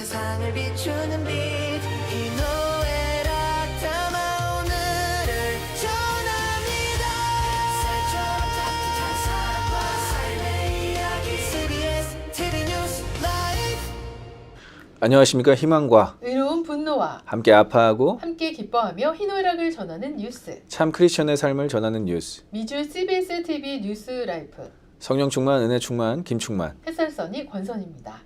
세상을 비추는 빛 희노애락 담아 오늘을 전합니다. 쌀처럼 따뜻한 사랑과 삶의 이야기 CBS TV 뉴스 라이브. 안녕하십니까. 희망과 의로운 분노와 함께 아파하고 함께 기뻐하며 희노애락을 전하는 뉴스 참 크리스천의 삶을 전하는 뉴스, 미주 CBS TV 뉴스 라이프 성령 충만, 은혜 충만, 김충만. 햇살선이 권선입니다.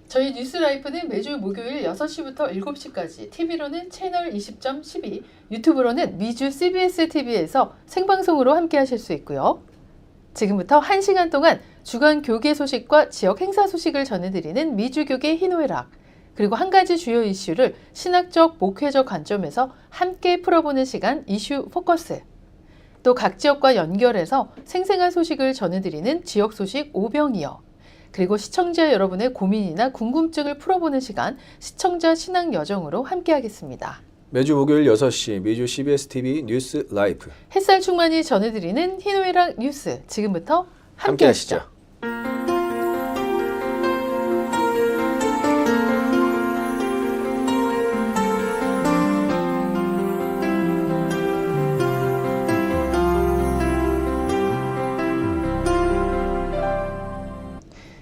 저희 뉴스라이프는 매주 목요일 6시부터 7시까지 TV로는 채널 20.12, 유튜브로는 미주 CBS TV에서 생방송으로 함께 하실 수 있고요. 지금부터 1시간 동안 주간 교계 소식과 지역 행사 소식을 전해드리는 미주교계 희노애락, 그리고 한 가지 주요 이슈를 신학적, 목회적 관점에서 함께 풀어보는 시간 이슈 포커스, 또 각 지역과 연결해서 생생한 소식을 전해드리는 지역 소식 오병이어, 그리고 시청자 여러분의 고민이나 궁금증을 풀어보는 시간 시청자 신앙 여정으로 함께하겠습니다. 매주 목요일 6시 미주 CBS TV 뉴스 라이프 햇살 충만이 전해드리는 희노애락 뉴스, 지금부터 함께 하시죠.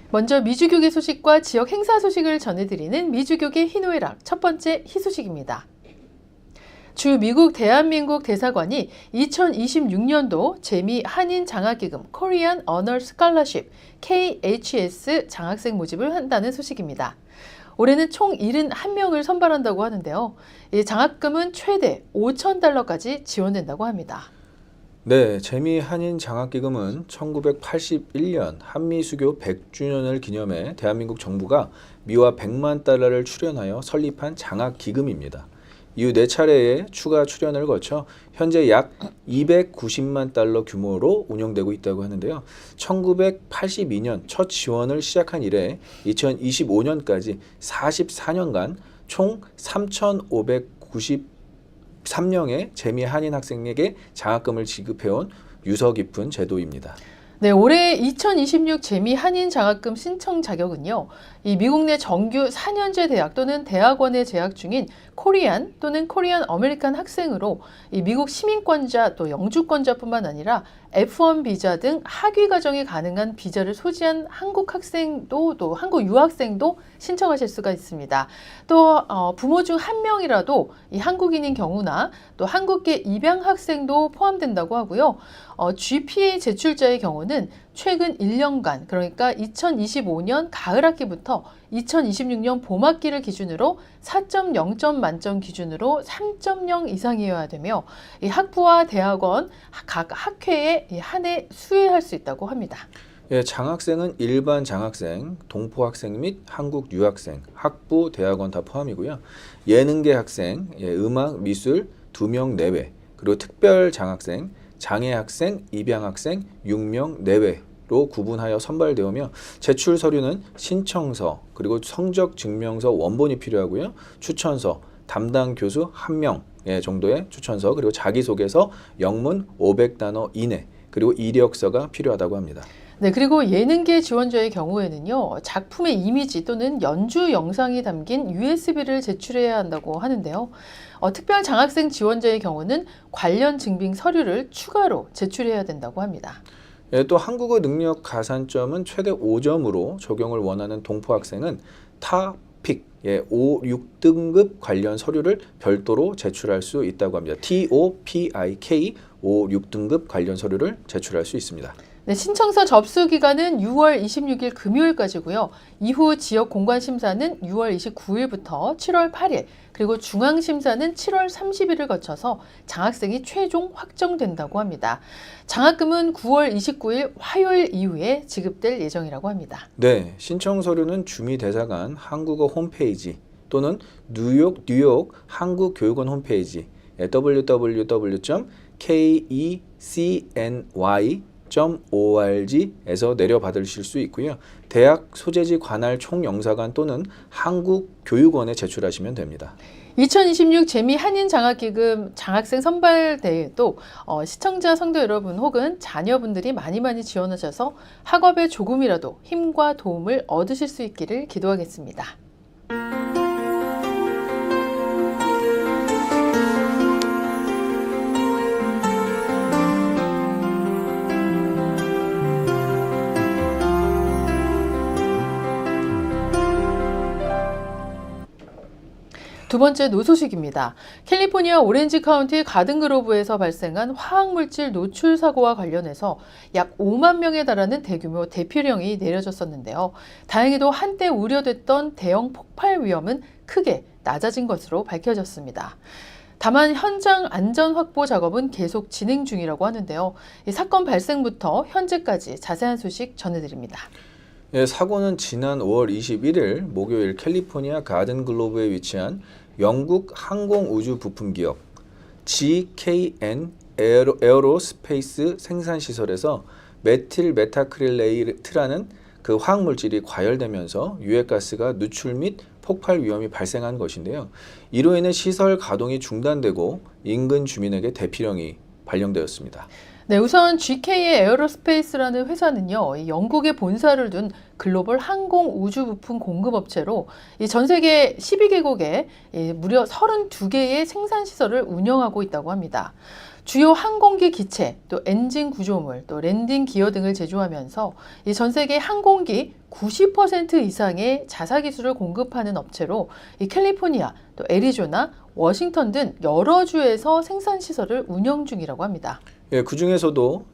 먼저 미주교계 소식과 지역 행사 소식을 전해드리는 미주교계 희노애락 첫 번째 희소식입니다. 주 미국 대한민국 대사관이 2026년도 재미 한인 장학기금 Korean Honor Scholarship KHS 장학생 모집을 한다는 소식입니다. 올해는 총 71명을 선발한다고 하는데요. 이 장학금은 최대 $5,000까지 지원된다고 합니다. 네, 재미 한인 장학기금은 1981년 한미 수교 100주년을 기념해 대한민국 정부가 미화 $100만 출연하여 설립한 장학기금입니다. 이후 4차례의 추가 출연을 거쳐 현재 약 $290만 규모로 운영되고 있다고 하는데요. 1982년 첫 지원을 시작한 이래 2025년까지 44년간 총 3,593명의 재미 한인 학생에게 장학금을 지급해온 유서 깊은 제도입니다. 네, 올해 2026 재미 한인 장학금 신청 자격은요, 이 미국 내 정규 4년제 대학 또는 대학원에 재학 중인 코리안 또는 코리안 아메리칸 학생으로 이 미국 시민권자 또 영주권자뿐만 아니라 F1 비자 등 학위 과정이 가능한 비자를 소지한 한국 학생도 또 한국 유학생도 신청하실 수가 있습니다. 또 부모 중 한 명이라도 이 한국인인 경우나 또 한국계 입양 학생도 포함된다고 하고요. GPA 제출자의 경우는 최근 1년간, 그러니까 2025년 가을 학기부터 2026년 봄 학기를 기준으로 4.0점 만점 기준으로 3.0 이상이어야 되며 이 학부와 대학원 각 학회에 한 해 수혜할 수 있다고 합니다. 예, 장학생은 일반 장학생, 동포 학생 및 한국 유학생, 학부, 대학원 다 포함이고요. 예능계 학생, 음악, 미술 2명 내외, 그리고 특별 장학생, 장애 학생, 입양 학생 6명 내외로 구분하여 선발되오며 제출 서류는 신청서, 그리고 성적 증명서 원본이 필요하고요. 추천서, 담당 교수 1명 정도의 추천서, 그리고 자기소개서 영문 500단어 이내, 그리고 이력서가 필요하다고 합니다. 네, 그리고 예능계 지원자의 경우에는요, 작품의 이미지 또는 연주 영상이 담긴 USB를 제출해야 한다고 하는데요. 특별 장학생 지원자의 경우는 관련 증빙 서류를 추가로 제출해야 된다고 합니다. 예, 또 한국어 능력 가산점은 최대 5점으로 적용을 원하는 동포 학생은 TOPIK 5, 6등급 관련 서류를 별도로 제출할 수 있다고 합니다. TOPIK 5, 6등급 관련 서류를 제출할 수 있습니다. 네, 신청서 접수 기간은 6월 26일 금요일까지고요. 이후 지역 공관 심사는 6월 29일부터 7월 8일, 그리고 중앙 심사는 7월 30일을 거쳐서 장학생이 최종 확정된다고 합니다. 장학금은 9월 29일 화요일 이후에 지급될 예정이라고 합니다. 네, 신청 서류는 주미대사관 한국어 홈페이지 또는 뉴욕 한국교육원 홈페이지 www.kecny 대학.org에서 내려받으실 수 있고요. 대학 소재지 관할 총영사관 또는 한국교육원에 제출하시면 됩니다. 2026 재미 한인 장학기금 장학생 선발대회도 시청자 성도 여러분 혹은 자녀분들이 많이 지원하셔서 학업에 조금이라도 힘과 도움을 얻으실 수 있기를 기도하겠습니다. 두 번째 노소식입니다. 캘리포니아 오렌지 카운티 가든그로브에서 발생한 화학물질 노출 사고와 관련해서 약 5만 명에 달하는 대규모 대피령이 내려졌었는데요. 다행히도 한때 우려됐던 대형 폭발 위험은 크게 낮아진 것으로 밝혀졌습니다. 다만 현장 안전 확보 작업은 계속 진행 중이라고 하는데요. 이 사건 발생부터 현재까지 자세한 소식 전해드립니다. 예, 사고는 지난 5월 21일 목요일 캘리포니아 가든글로브에 위치한 영국 항공우주 부품기업 GKN 에어로스페이스 생산시설에서 메틸 메타크릴레이트라는 그 화학물질이 과열되면서 유해가스가 누출 및 폭발 위험이 발생한 것인데요. 이로 인해 시설 가동이 중단되고 인근 주민에게 대피령이 발령되었습니다. 네, 우선 GK의 에어로스페이스라는 회사는요, 이 영국에 본사를 둔 글로벌 항공 우주 부품 공급업체로 이 전 세계 12개국에 무려 32개의 생산 시설을 운영하고 있다고 합니다. 주요 항공기 기체, 또 엔진 구조물, 또 랜딩 기어 등을 제조하면서 이 전 세계 항공기 90% 이상의 자사 기술을 공급하는 업체로 이 캘리포니아, 또 애리조나, 워싱턴 등 여러 주에서 생산 시설을 운영 중이라고 합니다. 예, 그 중에서도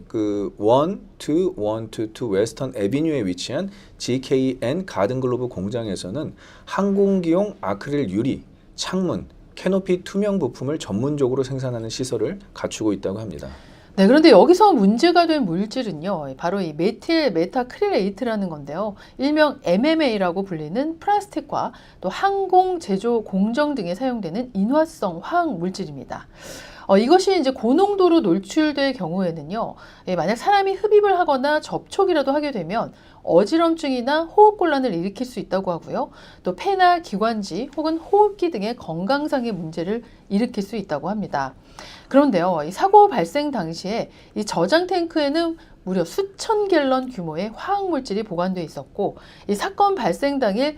그 12122 웨스턴 애비뉴에 위치한 GKN 가든글로브 공장에서는 항공기용 아크릴 유리, 창문, 캐노피 투명 부품을 전문적으로 생산하는 시설을 갖추고 있다고 합니다. 네, 그런데 여기서 문제가 된 물질은요, 바로 이 메틸 메타크릴레이트라는 건데요. 일명 MMA라고 불리는 플라스틱과 또 항공 제조 공정 등에 사용되는 인화성 화학 물질입니다. 이것이 이제 고농도로 노출될 경우에는요, 만약 사람이 흡입을 하거나 접촉이라도 하게 되면 어지럼증이나 호흡곤란을 일으킬 수 있다고 하고요. 또 폐나 기관지 혹은 호흡기 등의 건강상의 문제를 일으킬 수 있다고 합니다. 그런데요, 이 사고 발생 당시에 이 저장 탱크에는 무려 수천 갤런 규모의 화학물질이 보관돼 있었고, 이 사건 발생 당일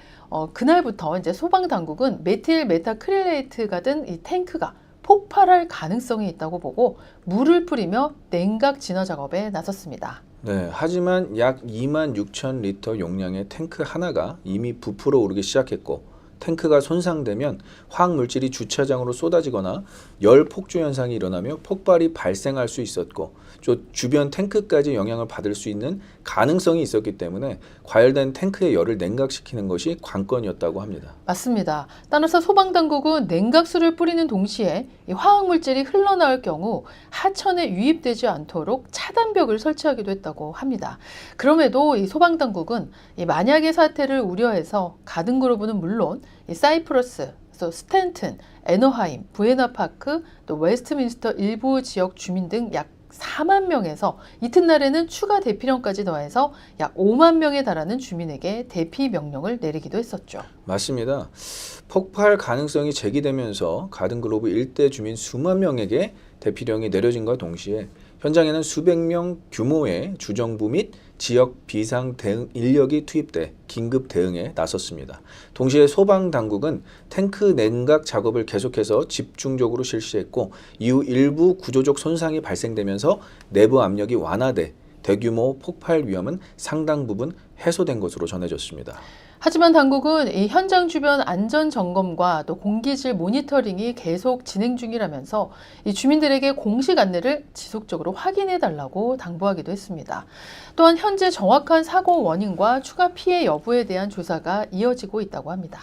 그날부터 이제 소방 당국은 메틸 메타크릴레이트가 든 이 탱크가 폭발할 가능성이 있다고 보고 물을 뿌리며 냉각 진화 작업에 나섰습니다. 네, 하지만 약 26,000리터 용량의 탱크 하나가 이미 부풀어 오르기 시작했고 탱크가 손상되면 화학물질이 주차장으로 쏟아지거나 열 폭주 현상이 일어나며 폭발이 발생할 수 있었고 주변 탱크까지 영향을 받을 수 있는 가능성이 있었기 때문에 과열된 탱크의 열을 냉각시키는 것이 관건이었다고 합니다. 맞습니다. 따라서 소방당국은 냉각수를 뿌리는 동시에 이 화학물질이 흘러나올 경우 하천에 유입되지 않도록 차단벽을 설치하기도 했다고 합니다. 그럼에도 이 소방당국은 이 만약의 사태를 우려해서 가든그로브는 물론 이 사이프러스, 또 스탠튼, 애너하임, 부에나파크, 또 웨스트민스터 일부 지역 주민 등 약 4만 명에서 이튿날에는 추가 대피령까지 더해서 약 5만 명에 달하는 주민에게 대피 명령을 내리기도 했었죠. 맞습니다. 폭발 가능성이 제기되면서 가든글로브 일대 주민 수만 명에게 대피령이 내려진 것과 동시에 현장에는 수백 명 규모의 주정부 및 지역 비상 대응 인력이 투입돼 긴급 대응에 나섰습니다. 동시에 소방당국은 탱크 냉각 작업을 계속해서 집중적으로 실시했고 이후 일부 구조적 손상이 발생되면서 내부 압력이 완화돼 대규모 폭발 위험은 상당 부분 해소된 것으로 전해졌습니다. 하지만 당국은 이 현장 주변 안전 점검과 또 공기질 모니터링이 계속 진행 중이라면서 이 주민들에게 공식 안내를 지속적으로 확인해 달라고 당부하기도 했습니다. 또한 현재 정확한 사고 원인과 추가 피해 여부에 대한 조사가 이어지고 있다고 합니다.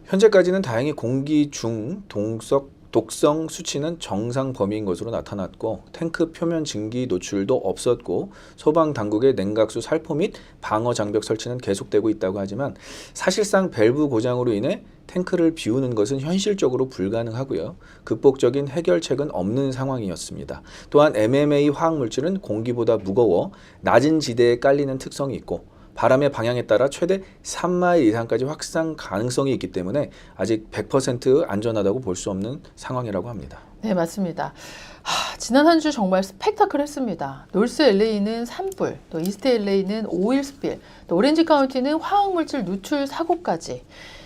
현재까지는 다행히 공기 중 동석 독성 수치는 정상 범위인 것으로 나타났고 탱크 표면 증기 노출도 없었고 소방 당국의 냉각수 살포 및 방어 장벽 설치는 계속되고 있다고 하지만 사실상 밸브 고장으로 인해 탱크를 비우는 것은 현실적으로 불가능하고요. 극복적인 해결책은 없는 상황이었습니다. 또한 MMA 화학물질은 공기보다 무거워 낮은 지대에 깔리는 특성이 있고 바람의 방향에 따라 최대 3마일 이상까지 확산 가능성이 있기 때문에 아직 100% 안전하다고 볼 수 없는 상황이라고 합니다. 네, 맞습니다. 지난 한 주 정말 스펙타클했습니다. 노스 LA는 산불, 또 이스트 LA는 오일 스필, 또 오렌지 카운티는 화학물질 누출 사고까지.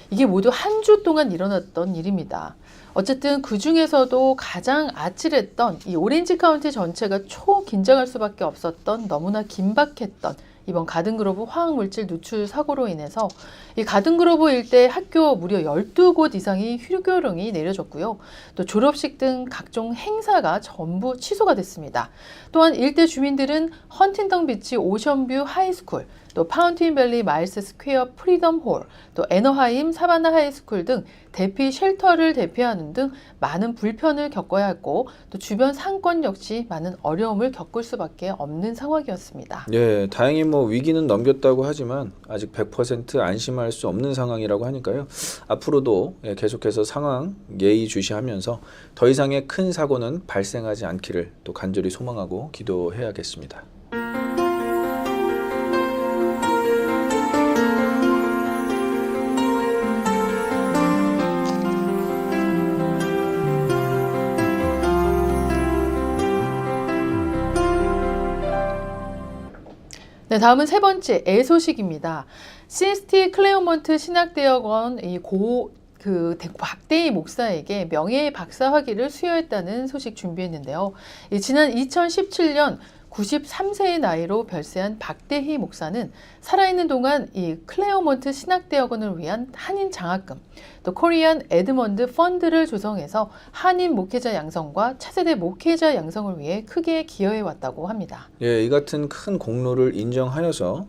이게 모두 한 주 동안 일어났던 일입니다. 어쨌든 그 중에서도 가장 아찔했던 이 오렌지 카운티 전체가 초긴장할 수밖에 없었던 너무나 긴박했던 이번 가든그로브 화학물질 누출 사고로 인해서 이 가든그로브 일대 학교 무려 12곳 이상이 휴교령이 내려졌고요. 또 졸업식 등 각종 행사가 전부 취소가 됐습니다. 또한 일대 주민들은 헌팅턴 비치 오션뷰 하이스쿨, 또 파운틴밸리 마일스 스퀘어 프리덤 홀, 또 애너하임 사바나 하이스쿨 등 대피 쉘터를 대피하는 등 많은 불편을 겪어야 했고 또 주변 상권 역시 많은 어려움을 겪을 수밖에 없는 상황이었습니다. 예, 다행히 위기는 넘겼다고 하지만 아직 100% 안심할 수 없는 상황이라고 하니까요. 앞으로도 계속해서 상황 예의주시하면서 더 이상의 큰 사고는 발생하지 않기를 또 간절히 소망하고 기도해야겠습니다. 네, 다음은 세 번째 애소식입니다. CST 클레어먼트 신학대학원 박대희 목사에게 명예 박사 학위를 수여했다는 소식 준비했는데요. 지난 2017년 93세의 나이로 별세한 박대희 목사는 살아있는 동안 이 클레어먼트 신학대학원을 위한 한인 장학금, 또 코리안 에드먼드 펀드를 조성해서 한인 목회자 양성과 차세대 목회자 양성을 위해 크게 기여해 왔다고 합니다. 예, 이 같은 큰 공로를 인정하여서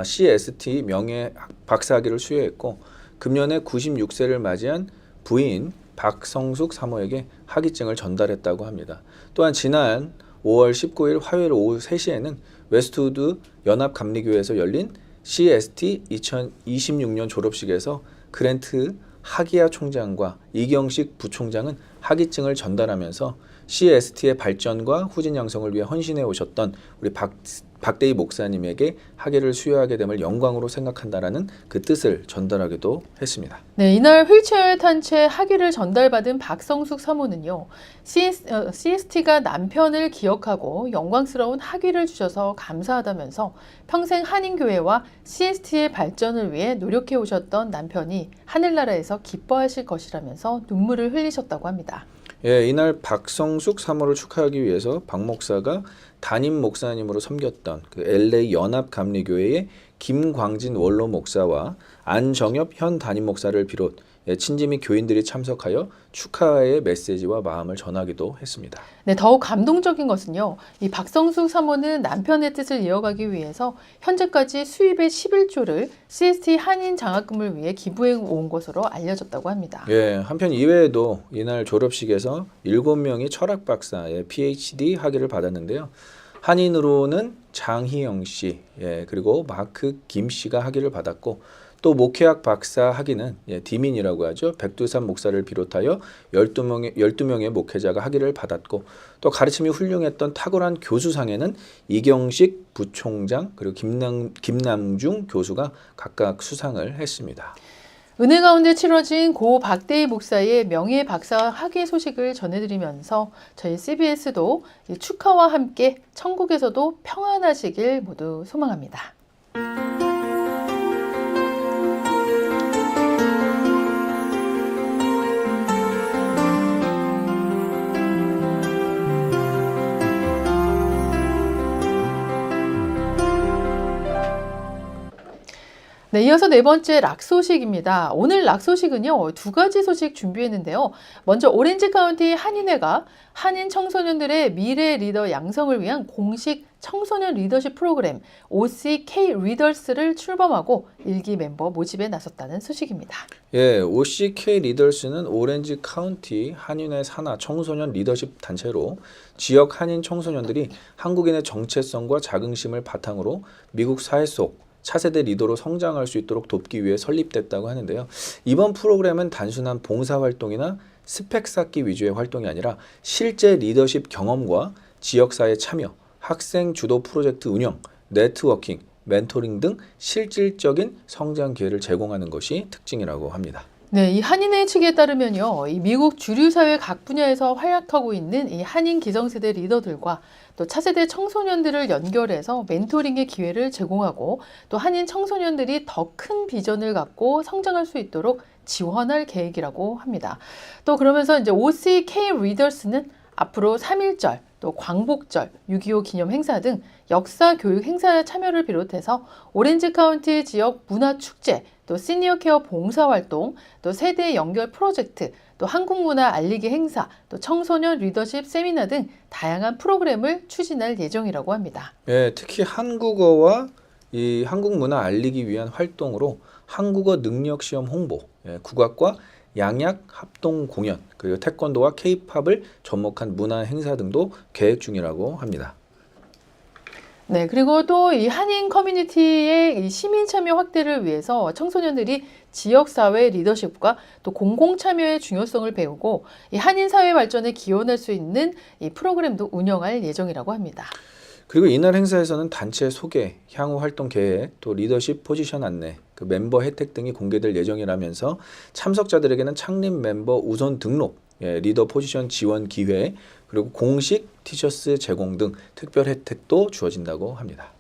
CST 명예 박사학위를 수여했고 금년에 96세를 맞이한 부인 박성숙 사모에게 학위증을 전달했다고 합니다. 또한 지난 5월 19일 화요일 오후 3시에는 웨스트우드 연합감리교회에서 열린 CST 2026년 졸업식에서 그랜트 하기야 총장과 이경식 부총장은 학위증을 전달하면서 CST의 발전과 후진 양성을 위해 헌신해 오셨던 우리 박대희 목사님에게 학위를 수여하게 됨을 영광으로 생각한다라는 그 뜻을 전달하기도 했습니다. 네, 이날 휠체어에 탄 채 학위를 전달받은 박성숙 사모는요, CST가 남편을 기억하고 영광스러운 학위를 주셔서 감사하다면서 평생 한인교회와 CST의 발전을 위해 노력해 오셨던 남편이 하늘나라에서 기뻐하실 것이라면서 눈물을 흘리셨다고 합니다. 예, 이날 박성숙 사모를 축하하기 위해서 박 목사가 담임 목사님으로 섬겼던 그 LA 연합감리교회의 김광진 원로 목사와 안정엽 현 담임 목사를 비롯 친지 및 교인들이 참석하여 축하의 메시지와 마음을 전하기도 했습니다. 네, 더욱 감동적인 것은요, 이 박성숙 사모는 남편의 뜻을 이어가기 위해서 현재까지 수입의 11조를 CST 한인 장학금을 위해 기부해 온 것으로 알려졌다고 합니다. 예, 한편 이외에도 이날 졸업식에서 7명이 철학 박사의 PhD 학위를 받았는데요. 한인으로는 장희영 씨, 그리고 마크 김 씨가 학위를 받았고 또 목회학 박사 학위는 디민이라고 하죠. 백두산 목사를 비롯하여 12명의 목회자가 학위를 받았고 또 가르침이 훌륭했던 탁월한 교수상에는 이경식 부총장 그리고 김남중 교수가 각각 수상을 했습니다. 은혜 가운데 치러진 고 박대희 목사의 명예 박사 학위 소식을 전해드리면서 저희 CBS도 축하와 함께 천국에서도 평안하시길 모두 소망합니다. 네, 이어서 네 번째 락 소식입니다. 오늘 락 소식은요, 두 가지 소식 준비했는데요. 먼저 오렌지 카운티 한인회가 한인 청소년들의 미래 리더 양성을 위한 공식 청소년 리더십 프로그램 OCK 리더스를 출범하고 1기 멤버 모집에 나섰다는 소식입니다. 예, OCK 리더스는 오렌지 카운티 한인회 산하 청소년 리더십 단체로 지역 한인 청소년들이 한국인의 정체성과 자긍심을 바탕으로 미국 사회 속 차세대 리더로 성장할 수 있도록 돕기 위해 설립됐다고 하는데요. 이번 프로그램은 단순한 봉사활동이나 스펙 쌓기 위주의 활동이 아니라 실제 리더십 경험과 지역사회 참여, 학생 주도 프로젝트 운영, 네트워킹, 멘토링 등 실질적인 성장 기회를 제공하는 것이 특징이라고 합니다. 네, 이 한인회 측에 따르면요, 이 미국 주류 사회 각 분야에서 활약하고 있는 이 한인 기성세대 리더들과 또 차세대 청소년들을 연결해서 멘토링의 기회를 제공하고 또 한인 청소년들이 더 큰 비전을 갖고 성장할 수 있도록 지원할 계획이라고 합니다. 또 그러면서 이제 OCK 리더스는 앞으로 3.1절, 또 광복절, 6.25 기념 행사 등 역사 교육 행사에 참여를 비롯해서 오렌지 카운티 지역 문화 축제, 또 시니어 케어 봉사활동, 또 세대 연결 프로젝트, 또 한국 문화 알리기 행사, 또 청소년 리더십 세미나 등 다양한 프로그램을 추진할 예정이라고 합니다. 예, 특히 한국어와 이 한국 문화 알리기 위한 활동으로 한국어 능력 시험 홍보, 국악과 양약 합동 공연, 그리고 태권도와 케이팝을 접목한 문화 행사 등도 계획 중이라고 합니다. 네, 그리고 또 이 한인 커뮤니티의 이 시민 참여 확대를 위해서 청소년들이 지역사회 리더십과 또 공공참여의 중요성을 배우고 이 한인 사회 발전에 기여할 수 있는 이 프로그램도 운영할 예정이라고 합니다. 그리고 이날 행사에서는 단체 소개, 향후 활동 계획, 또 리더십 포지션 안내, 그 멤버 혜택 등이 공개될 예정이라면서 참석자들에게는 창립 멤버 우선 등록, 리더 포지션 지원 기회, 그리고 공식 티셔츠 제공 등 특별 혜택도 주어진다고 합니다.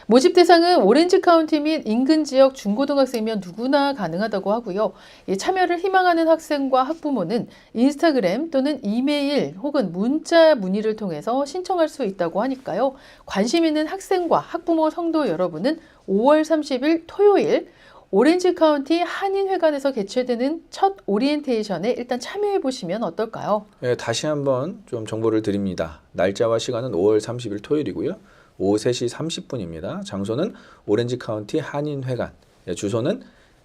모집 대상은 오렌지 카운티 및 인근 지역 중고등학생이면 누구나 가능하다고 하고요. 이 참여를 희망하는 학생과 학부모는 인스타그램 또는 이메일 혹은 문자 문의를 통해서 신청할 수 있다고 하니까요. 관심 있는 학생과 학부모 성도 여러분은 5월 30일 토요일 오렌지 카운티 한인회관에서 개최되는 첫 오리엔테이션에 일단 참여해 보시면 어떨까요? 다시 한번 좀 정보를 드립니다. 날짜와 시간은 5월 30일 토요일이고요. 오후 3시 30분입니다. 장소는 오렌지 카운티 한인회관. 주소는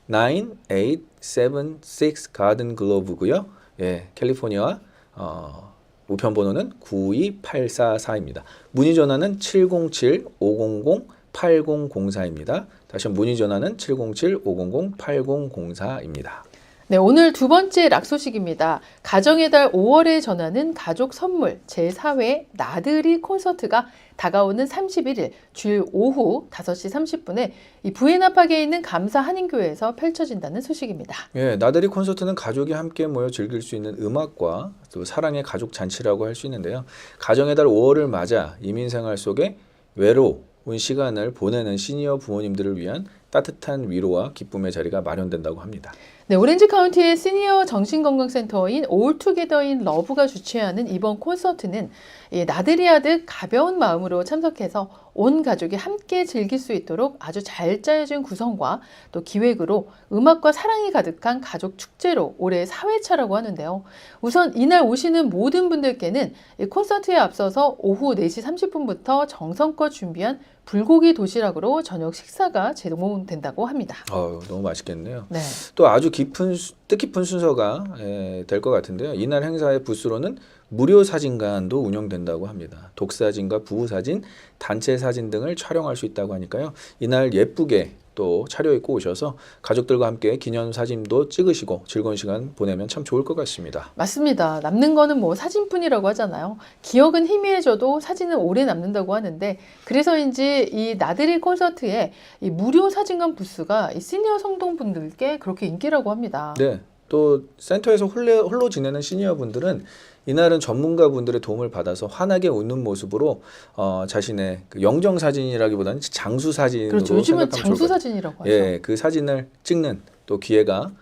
9876 가든 글로브고요. 캘리포니아 우편번호는 92844입니다. 문의 전화는 707-500-8004입니다. 다시 한번 문의 전화는 707-500-8004입니다. 네, 오늘 두 번째 락 소식입니다. 가정의 달 5월에 전하는 가족 선물 제4회 나들이 콘서트가 다가오는 31일 주일 오후 5시 30분에 이 부에나파게에 있는 감사 한인교회에서 펼쳐진다는 소식입니다. 나들이 콘서트는 가족이 함께 모여 즐길 수 있는 음악과 또 사랑의 가족 잔치라고 할 수 있는데요. 가정의 달 5월을 맞아 이민생활 속에 외로운 시간을 보내는 시니어 부모님들을 위한 따뜻한 위로와 기쁨의 자리가 마련된다고 합니다. 네, 오렌지 카운티의 시니어 정신건강센터인 올투게더인 러브가 주최하는 이번 콘서트는 나들이 하듯 가벼운 마음으로 참석해서 온 가족이 함께 즐길 수 있도록 아주 잘 짜여진 구성과 또 기획으로 음악과 사랑이 가득한 가족 축제로 올해 4회차라고 하는데요. 우선 이날 오시는 모든 분들께는 이 콘서트에 앞서서 오후 4시 30분부터 정성껏 준비한 불고기 도시락으로 저녁 식사가 제공된다고 합니다. 너무 맛있겠네요. 네. 또 아주 뜻깊은 순서가 될 것 같은데요. 이날 행사의 부스로는 무료 사진관도 운영된다고 합니다. 독사진과 부부사진, 단체 사진 등을 촬영할 수 있다고 하니까요. 이날 예쁘게 또 차려입고 오셔서 가족들과 함께 기념사진도 찍으시고 즐거운 시간 보내면 참 좋을 것 같습니다. 맞습니다. 남는 거는 뭐 사진뿐이라고 하잖아요. 기억은 희미해져도 사진은 오래 남는다고 하는데 그래서인지 이 나들이 콘서트에 이 무료 사진관 부스가 이 시니어 성도분들께 그렇게 인기라고 합니다. 네. 또 센터에서 홀로 지내는 시니어분들은 이날은 전문가분들의 도움을 받아서 환하게 웃는 모습으로 자신의 그 영정 사진이라기보다는 장수 사진으로 그렇죠. 요즘은 생각하면 장수 좋을 것 사진이라고 하죠. 그 사진을 찍는 또 기회가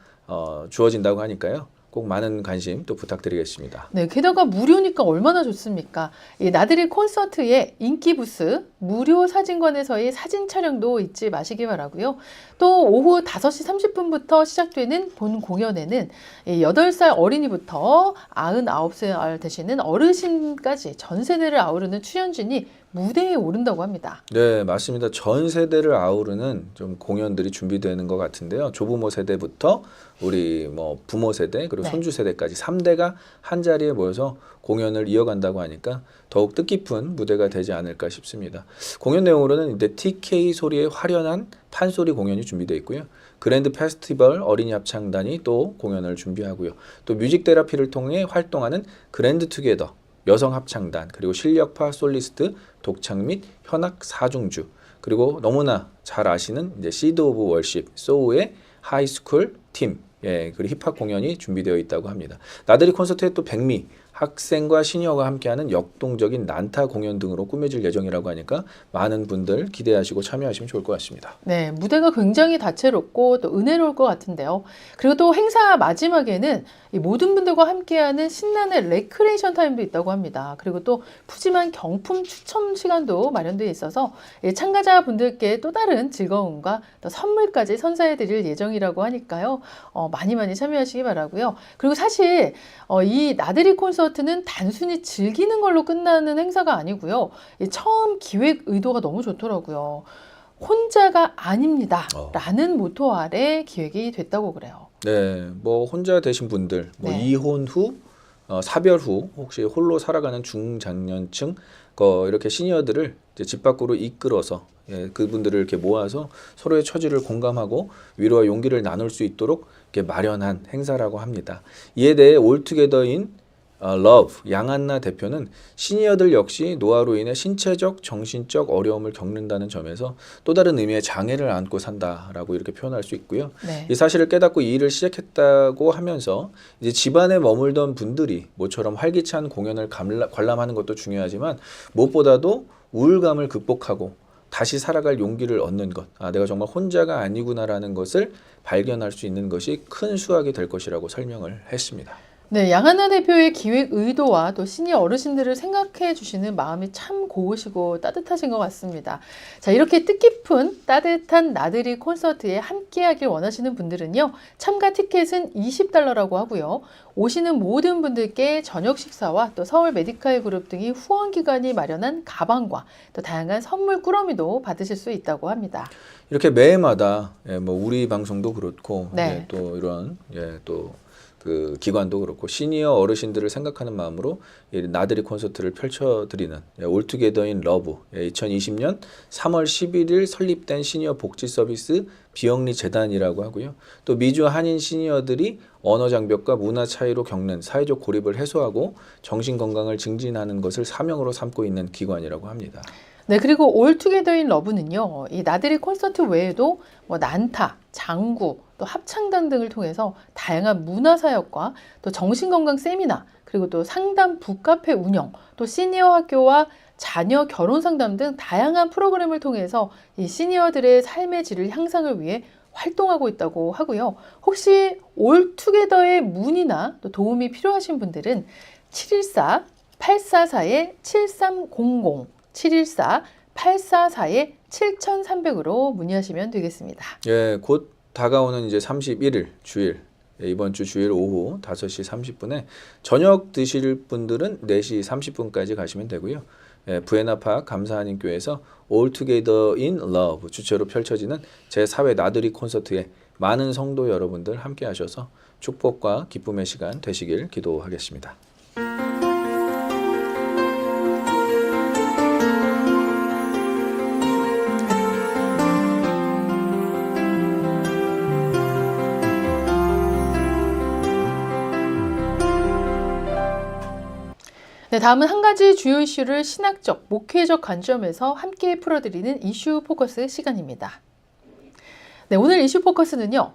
주어진다고 하니까요. 꼭 많은 관심 또 부탁드리겠습니다. 네, 게다가 무료니까 얼마나 좋습니까? 이 나들이 콘서트의 인기 부스 무료 사진관에서의 사진 촬영도 잊지 마시기 바라고요. 또 오후 5시 30분부터 시작되는 본 공연에는 8살 어린이부터 99살 되시는 어르신까지 전 세대를 아우르는 출연진이 무대에 오른다고 합니다. 네, 맞습니다. 전 세대를 아우르는 좀 공연들이 준비되는 것 같은데요. 조부모 세대부터 우리 뭐 부모 세대 그리고 네. 손주 세대까지 3대가 한 자리에 모여서 공연을 이어간다고 하니까 더욱 뜻깊은 무대가 되지 않을까 싶습니다. 공연 내용으로는 이제 TK 소리의 화려한 판소리 공연이 준비되어 있고요. 그랜드 페스티벌 어린이 합창단이 또 공연을 준비하고요. 또 뮤직 테라피를 통해 활동하는 그랜드 투게더 여성 합창단 그리고 실력파 솔리스트 독창 및 현악 사중주 그리고 너무나 잘 아시는 이제 시드 오브 월십 소우의 하이스쿨 팀 그리고 힙합 공연이 준비되어 있다고 합니다. 나들이 콘서트에 또 백미 학생과 시니어가 함께하는 역동적인 난타 공연 등으로 꾸며질 예정이라고 하니까 많은 분들 기대하시고 참여하시면 좋을 것 같습니다. 네, 무대가 굉장히 다채롭고 또 은혜로울 것 같은데요. 그리고 또 행사 마지막에는 이 모든 분들과 함께하는 신나는 레크레이션 타임도 있다고 합니다. 그리고 또 푸짐한 경품 추첨 시간도 마련되어 있어서 참가자분들께 또 다른 즐거움과 또 선물까지 선사해 드릴 예정이라고 하니까요. 많이 참여하시기 바라고요. 그리고 사실 이 나들이 콘서트는 단순히 즐기는 걸로 끝나는 행사가 아니고요. 처음 기획 의도가 너무 좋더라고요. 혼자가 아닙니다. 라는 모토 아래 기획이 됐다고 그래요. 네, 뭐 혼자 되신 분들, 뭐 네. 이혼 후, 사별 후, 혹시 홀로 살아가는 중장년층, 이렇게 시니어들을 이제 집 밖으로 이끌어서 그분들을 이렇게 모아서 서로의 처지를 공감하고 위로와 용기를 나눌 수 있도록 이렇게 마련한 행사라고 합니다. 이에 대해 올투게더인 러브 양한나 대표는 시니어들 역시 노화로 인해 신체적, 정신적 어려움을 겪는다는 점에서 또 다른 의미의 장애를 안고 산다라고 이렇게 표현할 수 있고요. 네. 이 사실을 깨닫고 이 일을 시작했다고 하면서 이제 집안에 머물던 분들이 모처럼 활기찬 공연을 관람하는 것도 중요하지만 무엇보다도 우울감을 극복하고 다시 살아갈 용기를 얻는 것, 내가 정말 혼자가 아니구나라는 것을 발견할 수 있는 것이 큰 수확이 될 것이라고 설명을 했습니다. 네, 양한나 대표의 기획 의도와 또 시니어 어르신들을 생각해 주시는 마음이 참 고우시고 따뜻하신 것 같습니다. 자, 이렇게 뜻깊은 따뜻한 나들이 콘서트에 함께하길 원하시는 분들은요. 참가 티켓은 $20라고 하고요. 오시는 모든 분들께 저녁 식사와 또 서울 메디칼 그룹 등이 후원기관이 마련한 가방과 또 다양한 선물 꾸러미도 받으실 수 있다고 합니다. 이렇게 매해마다 뭐 우리 방송도 그렇고 네. 또 이런 또 그 기관도 그렇고 시니어 어르신들을 생각하는 마음으로 나들이 콘서트를 펼쳐드리는 올투게더인 러브 2020년 3월 11일 설립된 시니어 복지 서비스 비영리 재단이라고 하고요. 또 미주 한인 시니어들이 언어 장벽과 문화 차이로 겪는 사회적 고립을 해소하고 정신 건강을 증진하는 것을 사명으로 삼고 있는 기관이라고 합니다. 네, 그리고 올투게더인 러브는요, 이 나들이 콘서트 외에도 뭐 난타, 장구, 또 합창단 등을 통해서 다양한 문화사역과 또 정신건강 세미나, 그리고 또 상담 북카페 운영, 또 시니어 학교와 자녀 결혼 상담 등 다양한 프로그램을 통해서 이 시니어들의 삶의 질을 향상을 위해 활동하고 있다고 하고요. 혹시 올투게더의 문의나 또 도움이 필요하신 분들은 714-844-7300 714-844-7300으로 문의하시면 되겠습니다. 곧 다가오는 이제 31일 주일 이번 주 주일 오후 5시 30분에 저녁 드실 분들은 4시 30분까지 가시면 되고요. 부에나파크 감사한인교회에서 All Together in Love 주최로 펼쳐지는 제4회 나들이 콘서트에 많은 성도 여러분들 함께 하셔서 축복과 기쁨의 시간 되시길 기도하겠습니다. 네, 다음은 한 가지 주요 이슈를 신학적, 목회적 관점에서 함께 풀어드리는 이슈 포커스 시간입니다. 네, 오늘 이슈 포커스는요.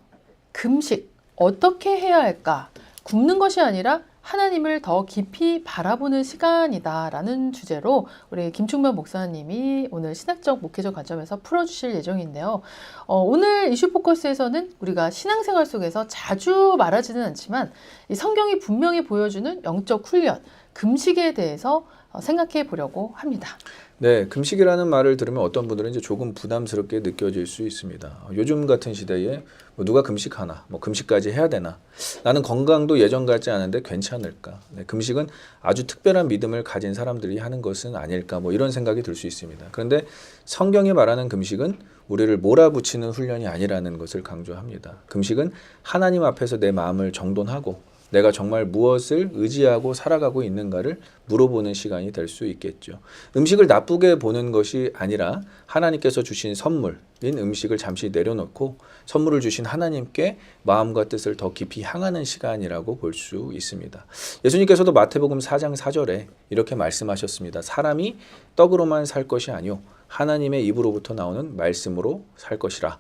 금식, 어떻게 해야 할까? 굶는 것이 아니라 하나님을 더 깊이 바라보는 시간이다라는 주제로 우리 김충만 목사님이 오늘 신학적, 목회적 관점에서 풀어주실 예정인데요. 오늘 이슈 포커스에서는 우리가 신앙생활 속에서 자주 말하지는 않지만 이 성경이 분명히 보여주는 영적 훈련, 금식에 대해서 생각해 보려고 합니다. 네, 금식이라는 말을 들으면 어떤 분들은 이제 조금 부담스럽게 느껴질 수 있습니다. 요즘 같은 시대에 뭐 누가 금식하나, 뭐 금식까지 해야 되나? 나는 건강도 예전 같지 않은데 괜찮을까? 네, 금식은 아주 특별한 믿음을 가진 사람들이 하는 것은 아닐까? 뭐 이런 생각이 들 수 있습니다. 그런데 성경이 말하는 금식은 우리를 몰아붙이는 훈련이 아니라는 것을 강조합니다. 금식은 하나님 앞에서 내 마음을 정돈하고 내가 정말 무엇을 의지하고 살아가고 있는가를 물어보는 시간이 될 수 있겠죠. 음식을 나쁘게 보는 것이 아니라 하나님께서 주신 선물인 음식을 잠시 내려놓고 선물을 주신 하나님께 마음과 뜻을 더 깊이 향하는 시간이라고 볼 수 있습니다. 예수님께서도 마태복음 4장 4절에 이렇게 말씀하셨습니다. 사람이 떡으로만 살 것이 아니요 하나님의 입으로부터 나오는 말씀으로 살 것이라.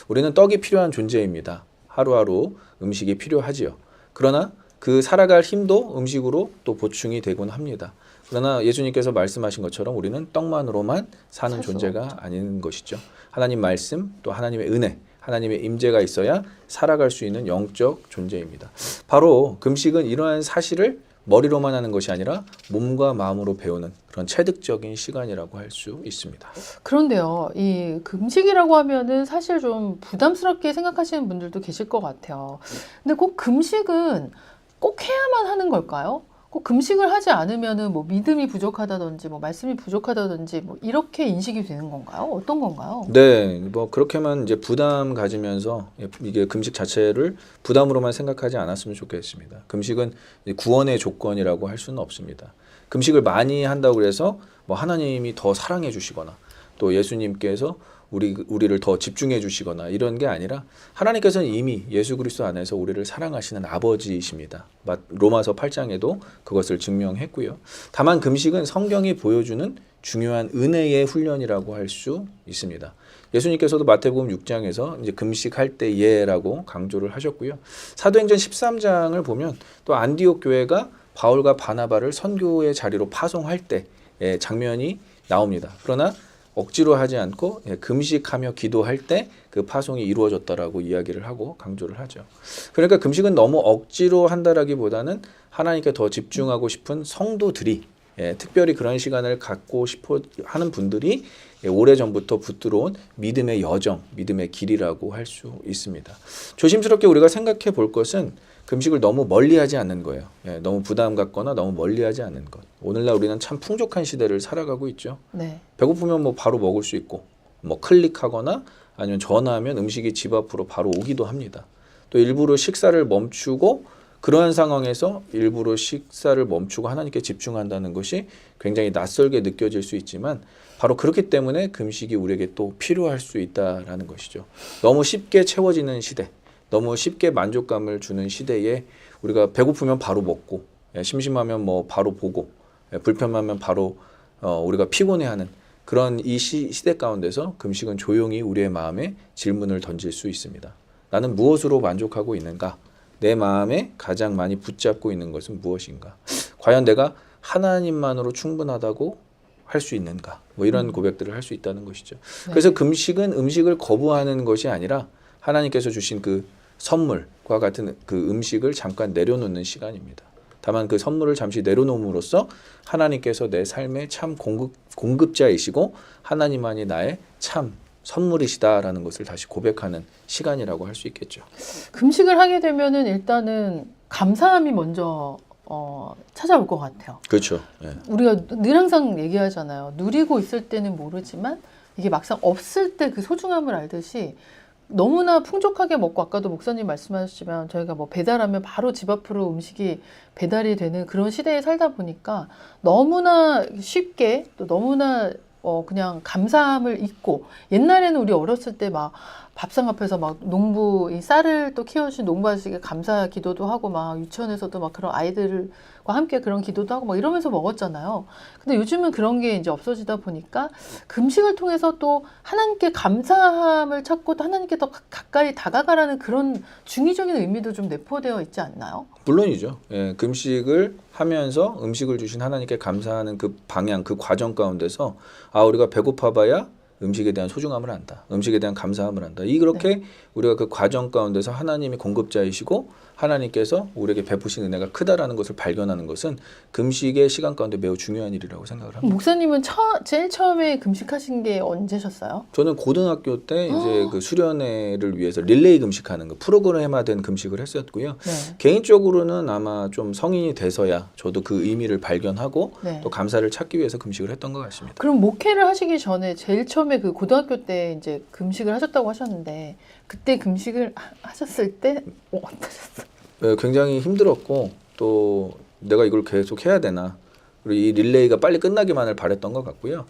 우리는 떡이 필요한 존재입니다. 하루하루 음식이 필요하지요. 그러나 그 살아갈 힘도 음식으로 또 보충이 되곤 합니다. 그러나 예수님께서 말씀하신 것처럼 우리는 떡만으로만 사는 존재가 아닌 것이죠. 하나님 말씀 또 하나님의 은혜, 하나님의 임재가 있어야 살아갈 수 있는 영적 존재입니다. 바로 금식은 이러한 사실을 머리로만 하는 것이 아니라 몸과 마음으로 배우는 그런 체득적인 시간이라고 할 수 있습니다. 그런데요, 이 금식이라고 하면은 사실 좀 부담스럽게 생각하시는 분들도 계실 것 같아요. 근데 꼭 금식은 꼭 해야만 하는 걸까요? 꼭 금식을 하지 않으면은 뭐 믿음이 부족하다든지 뭐 말씀이 부족하다든지 뭐 이렇게 인식이 되는 건가요? 어떤 건가요? 네, 뭐 그렇게만 이제 부담 가지면서 이게 금식 자체를 부담으로만 생각하지 않았으면 좋겠습니다. 금식은 구원의 조건이라고 할 수는 없습니다. 금식을 많이 한다고 그래서 뭐 하나님이 더 사랑해 주시거나 또 예수님께서 우리를 더 집중해 주시거나 이런 게 아니라 하나님께서는 이미 예수 그리스도 안에서 우리를 사랑하시는 아버지이십니다. 로마서 8장에도 그것을 증명했고요. 다만 금식은 성경이 보여주는 중요한 은혜의 훈련이라고 할 수 있습니다. 예수님께서도 마태복음 6장에서 이제 금식할 때예라고 강조를 하셨고요. 사도행전 13장을 보면 또 안디옥 교회가 바울과 바나바를 선교의 자리로 파송할 때 장면이 나옵니다. 그러나 억지로 하지 않고 금식하며 기도할 때 그 파송이 이루어졌다라고 이야기를 하고 강조를 하죠. 그러니까 금식은 너무 억지로 한다라기보다는 하나님께 더 집중하고 싶은 성도들이 특별히 그런 시간을 갖고 싶어 하는 분들이 오래전부터 붙들어온 믿음의 여정, 믿음의 길이라고 할 수 있습니다. 조심스럽게 우리가 생각해 볼 것은 금식을 너무 멀리하지 않는 거예요. 너무 부담 갖거나 너무 멀리하지 않는 것. 오늘날 우리는 참 풍족한 시대를 살아가고 있죠. 네. 배고프면 뭐 바로 먹을 수 있고 뭐 클릭하거나 아니면 전화하면 음식이 집 앞으로 바로 오기도 합니다. 또 일부러 식사를 멈추고 그러한 상황에서 일부러 식사를 멈추고 하나님께 집중한다는 것이 굉장히 낯설게 느껴질 수 있지만 바로 그렇기 때문에 금식이 우리에게 또 필요할 수 있다라는 것이죠. 너무 쉽게 채워지는 시대, 너무 쉽게 만족감을 주는 시대에 우리가 배고프면 바로 먹고 심심하면 뭐 바로 보고 불편하면 바로 우리가 피곤해하는 그런 이 시대 가운데서 금식은 조용히 우리의 마음에 질문을 던질 수 있습니다. 나는 무엇으로 만족하고 있는가? 내 마음에 가장 많이 붙잡고 있는 것은 무엇인가? 과연 내가 하나님만으로 충분하다고 할 수 있는가? 뭐 이런 고백들을 할 수 있다는 것이죠. 그래서 금식은 음식을 거부하는 것이 아니라 하나님께서 주신 그 선물과 같은 그 음식을 잠깐 내려놓는 시간입니다. 다만 그 선물을 잠시 내려놓음으로써 하나님께서 내 삶의 참 공급자이시고 하나님만이 나의 참 선물이시다라는 것을 다시 고백하는 시간이라고 할 수 있겠죠. 금식을 하게 되면은 일단은 감사함이 먼저 찾아올 것 같아요. 그렇죠. 예. 우리가 늘 항상 얘기하잖아요. 누리고 있을 때는 모르지만 이게 막상 없을 때 그 소중함을 알듯이 너무나 풍족하게 먹고 아까도 목사님 말씀하셨지만 저희가 뭐 배달하면 바로 집 앞으로 음식이 배달이 되는 그런 시대에 살다 보니까 너무나 쉽게 또 너무나 그냥 감사함을 잊고 옛날에는 우리 어렸을 때 막 밥상 앞에서 막 농부 이 쌀을 또 키워주신 농부 아저씨에게 감사 기도도 하고 막 유치원에서도 막 그런 아이들과 함께 그런 기도도 하고 막 이러면서 먹었잖아요. 근데 요즘은 그런 게 이제 없어지다 보니까 금식을 통해서 또 하나님께 감사함을 찾고 또 하나님께 더 가까이 다가가라는 그런 중의적인 의미도 좀 내포되어 있지 않나요? 물론이죠. 예, 금식을 하면서 음식을 주신 하나님께 감사하는 그 방향, 그 과정 가운데서 우리가 배고파봐야 음식에 대한 소중함을 안다. 음식에 대한 감사함을 안다. 이렇게 우리가 그 과정 가운데서 하나님이 공급자이시고 하나님께서 우리에게 베푸신 은혜가 크다라는 것을 발견하는 것은 금식의 시간 가운데 매우 중요한 일이라고 생각을 합니다. 목사님은 제일 처음에 금식하신 게 언제셨어요? 저는 고등학교 때 이제 그 수련회를 위해서 릴레이 금식하는 거 프로그램화된 금식을 했었고요. 네. 개인적으로는 아마 좀 성인이 돼서야 저도 그 의미를 발견하고 네. 또 감사를 찾기 위해서 금식을 했던 것 같습니다. 그럼 목회를 하시기 전에 제일 처음에 그 고등학교 때 이제 금식을 하셨다고 하셨는데 그때 금식을 하셨을 때 어떠셨어요? 네, 굉장히 힘들었고 또 내가 이걸 계속 해야 되나 그리고 이 릴레이가 빨리 끝나기만을 바랬던 것 같고요.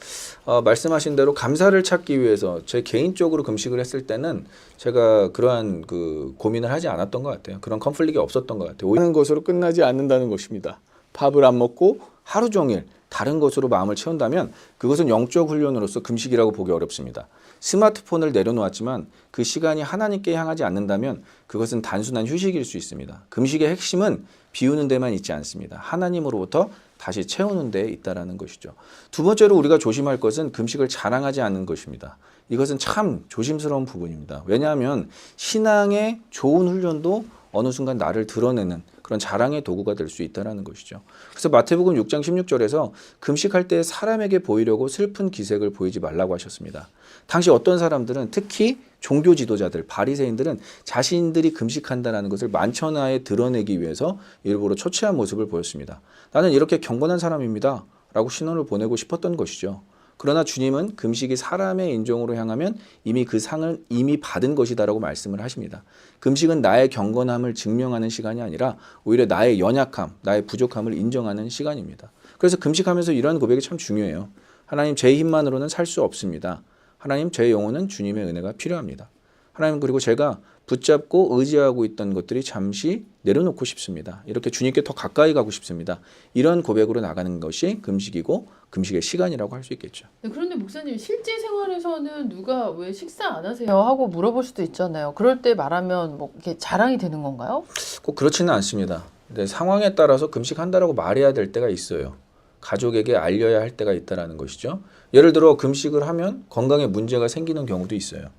말씀하신 대로 감사를 찾기 위해서 제 개인적으로 금식을 했을 때는 제가 그러한 그 고민을 하지 않았던 것 같아요. 그런 컨플릭이 없었던 것 같아요. 하는 것으로 끝나지 않는다는 것입니다. 밥을 안 먹고 하루 종일 다른 것으로 마음을 채운다면 그것은 영적 훈련으로서 금식이라고 보기 어렵습니다. 스마트폰을 내려놓았지만 그 시간이 하나님께 향하지 않는다면 그것은 단순한 휴식일 수 있습니다. 금식의 핵심은 비우는 데만 있지 않습니다. 하나님으로부터 다시 채우는 데 있다라는 것이죠. 두 번째로 우리가 조심할 것은 금식을 자랑하지 않는 것입니다. 이것은 참 조심스러운 부분입니다. 왜냐하면 신앙의 좋은 훈련도 어느 순간 나를 드러내는 그런 자랑의 도구가 될 수 있다는 것이죠. 그래서 마태복음 6장 16절에서 금식할 때 사람에게 보이려고 슬픈 기색을 보이지 말라고 하셨습니다. 당시 어떤 사람들은 특히 종교 지도자들, 바리새인들은 자신들이 금식한다는 것을 만천하에 드러내기 위해서 일부러 초췌한 모습을 보였습니다. 나는 이렇게 경건한 사람입니다 라고 신원을 보내고 싶었던 것이죠. 그러나 주님은 금식이 사람의 인종으로 향하면 이미 그 상을 이미 받은 것이다라고 말씀을 하십니다. 금식은 나의 경건함을 증명하는 시간이 아니라 오히려 나의 연약함, 나의 부족함을 인정하는 시간입니다. 그래서 금식하면서 이러한 고백이 참 중요해요. 하나님, 제 힘만으로는 살 수 없습니다. 하나님, 제 영혼은 주님의 은혜가 필요합니다. 하나님, 그리고 제가 붙잡고 의지하고 있던 것들이 잠시 내려놓고 싶습니다. 이렇게 주님께 더 가까이 가고 싶습니다. 이런 고백으로 나가는 것이 금식이고 금식의 시간이라고 할 수 있겠죠. 네, 그런데 목사님 실제 생활에서는 누가 왜 식사 안 하세요 하고 물어볼 수도 있잖아요. 그럴 때 말하면 뭐 이렇게 자랑이 되는 건가요? 꼭 그렇지는 않습니다. 근데 상황에 따라서 금식한다라고 말해야 될 때가 있어요. 가족에게 알려야 할 때가 있다라는 것이죠. 예를 들어 금식을 하면 건강에 문제가 생기는 경우도 있어요.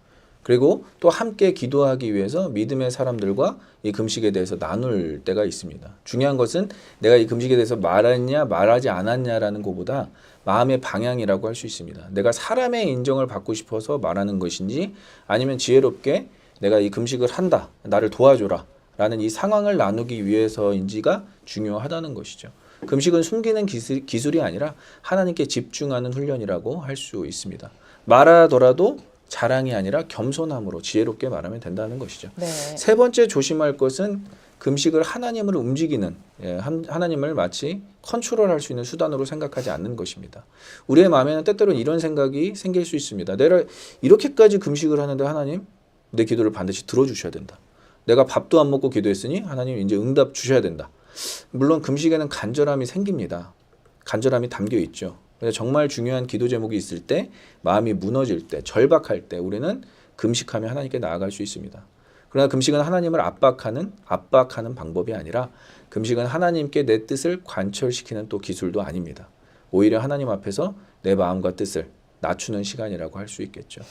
그리고 또 함께 기도하기 위해서 믿음의 사람들과 이 금식에 대해서 나눌 때가 있습니다. 중요한 것은 내가 이 금식에 대해서 말했냐 말하지 않았냐라는 것보다 마음의 방향이라고 할 수 있습니다. 내가 사람의 인정을 받고 싶어서 말하는 것인지 아니면 지혜롭게 내가 이 금식을 한다, 나를 도와줘라 라는 이 상황을 나누기 위해서인지가 중요하다는 것이죠. 금식은 숨기는 기술이 아니라 하나님께 집중하는 훈련이라고 할 수 있습니다. 말하더라도 자랑이 아니라 겸손함으로 지혜롭게 말하면 된다는 것이죠. 네. 세 번째 조심할 것은 금식을 하나님을 움직이는, 하나님을 마치 컨트롤할 수 있는 수단으로 생각하지 않는 것입니다. 우리의 마음에는 때때로는 이런 생각이 생길 수 있습니다. 내가 이렇게까지 금식을 하는데 하나님 내 기도를 반드시 들어주셔야 된다. 내가 밥도 안 먹고 기도했으니 하나님 이제 응답 주셔야 된다. 물론 금식에는 간절함이 생깁니다. 간절함이 담겨 있죠. 정말 중요한 기도 제목이 있을 때, 마음이 무너질 때, 절박할 때 우리는 금식하며 하나님께 나아갈 수 있습니다. 그러나 금식은 하나님을 압박하는 방법이 아니라 금식은 하나님께 내 뜻을 관철시키는 또 기술도 아닙니다. 오히려 하나님 앞에서 내 마음과 뜻을 낮추는 시간이라고 할 수 있겠죠.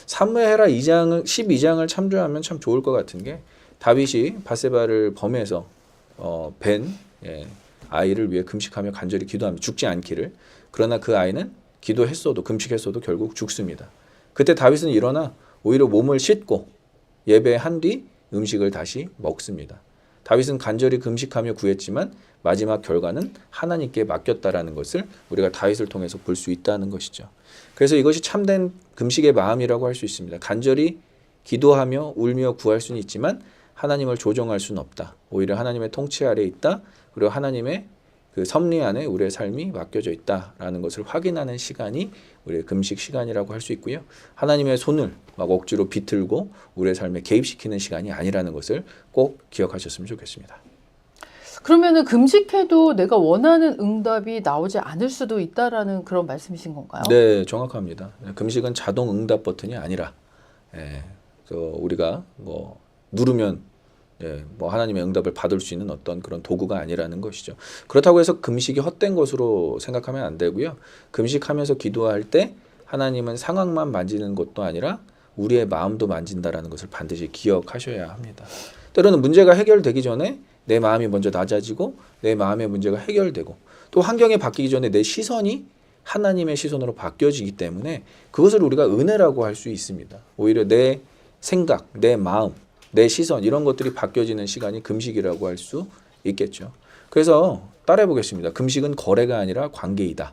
사무엘하 12장을 참조하면 참 좋을 것 같은 게 다윗이 바세바를 범해서 벤 아이를 위해 금식하며 간절히 기도하며 죽지 않기를. 그러나 그 아이는 기도했어도 금식했어도 결국 죽습니다. 그때 다윗은 일어나 오히려 몸을 씻고 예배한 뒤 음식을 다시 먹습니다. 다윗은 간절히 금식하며 구했지만 마지막 결과는 하나님께 맡겼다라는 것을 우리가 다윗을 통해서 볼 수 있다는 것이죠. 그래서 이것이 참된 금식의 마음이라고 할 수 있습니다. 간절히 기도하며 울며 구할 수는 있지만 하나님을 조종할 수는 없다. 오히려 하나님의 통치 아래에 있다. 그리고 하나님의 그 섭리 안에 우리의 삶이 맡겨져 있다라는 것을 확인하는 시간이 우리의 금식 시간이라고 할 수 있고요. 하나님의 손을 막 억지로 비틀고 우리의 삶에 개입시키는 시간이 아니라는 것을 꼭 기억하셨으면 좋겠습니다. 그러면은 금식해도 내가 원하는 응답이 나오지 않을 수도 있다라는 그런 말씀이신 건가요? 네, 정확합니다. 금식은 자동 응답 버튼이 아니라 우리가 뭐 누르면 뭐 하나님의 응답을 받을 수 있는 어떤 그런 도구가 아니라는 것이죠. 그렇다고 해서 금식이 헛된 것으로 생각하면 안 되고요. 금식하면서 기도할 때 하나님은 상황만 만지는 것도 아니라 우리의 마음도 만진다라는 것을 반드시 기억하셔야 합니다. 때로는 문제가 해결되기 전에 내 마음이 먼저 낮아지고 내 마음의 문제가 해결되고 또 환경이 바뀌기 전에 내 시선이 하나님의 시선으로 바뀌어지기 때문에 그것을 우리가 은혜라고 할 수 있습니다. 오히려 내 생각, 내 마음, 내 시선 이런 것들이 바뀌어지는 시간이 금식이라고 할 수 있겠죠. 그래서 따라해 보겠습니다. 금식은 거래가 아니라 관계이다.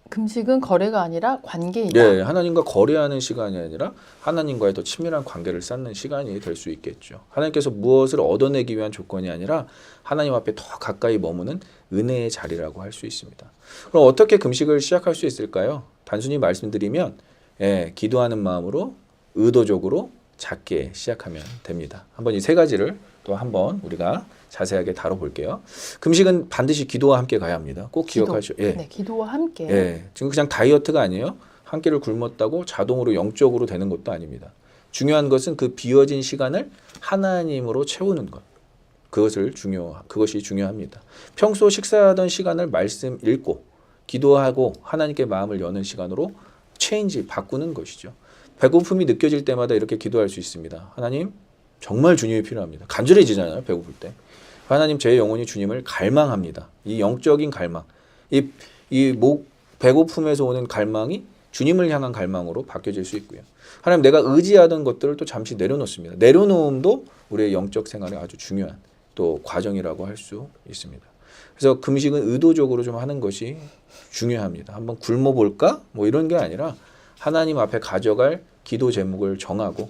금식은 거래가 아니라 관계이다. 예, 하나님과 거래하는 시간이 아니라 하나님과의 더 친밀한 관계를 쌓는 시간이 될 수 있겠죠. 하나님께서 무엇을 얻어내기 위한 조건이 아니라 하나님 앞에 더 가까이 머무는 은혜의 자리라고 할 수 있습니다. 그럼 어떻게 금식을 시작할 수 있을까요? 단순히 말씀드리면 기도하는 마음으로 의도적으로 작게 시작하면 됩니다. 한번 이 세 가지를 또 한번 우리가 자세하게 다뤄볼게요. 금식은 반드시 기도와 함께 가야 합니다. 꼭 기억하시오. 네, 기도와 함께. 지금 그냥 다이어트가 아니에요. 한 끼를 굶었다고 자동으로 영적으로 되는 것도 아닙니다. 중요한 것은 그 비워진 시간을 하나님으로 채우는 것. 그것이 중요합니다. 평소 식사하던 시간을 말씀 읽고 기도하고 하나님께 마음을 여는 시간으로 바꾸는 것이죠. 배고픔이 느껴질 때마다 이렇게 기도할 수 있습니다. 하나님, 정말 주님이 필요합니다. 간절해지잖아요, 배고플 때. 하나님, 제 영혼이 주님을 갈망합니다. 이 영적인 갈망, 배고픔에서 오는 갈망이 주님을 향한 갈망으로 바뀌어질 수 있고요. 하나님, 내가 의지하던 것들을 또 잠시 내려놓습니다. 내려놓음도 우리의 영적 생활에 아주 중요한 또 과정이라고 할 수 있습니다. 그래서 금식은 의도적으로 좀 하는 것이 중요합니다. 한번 굶어볼까? 뭐 이런 게 아니라 하나님 앞에 가져갈 기도 제목을 정하고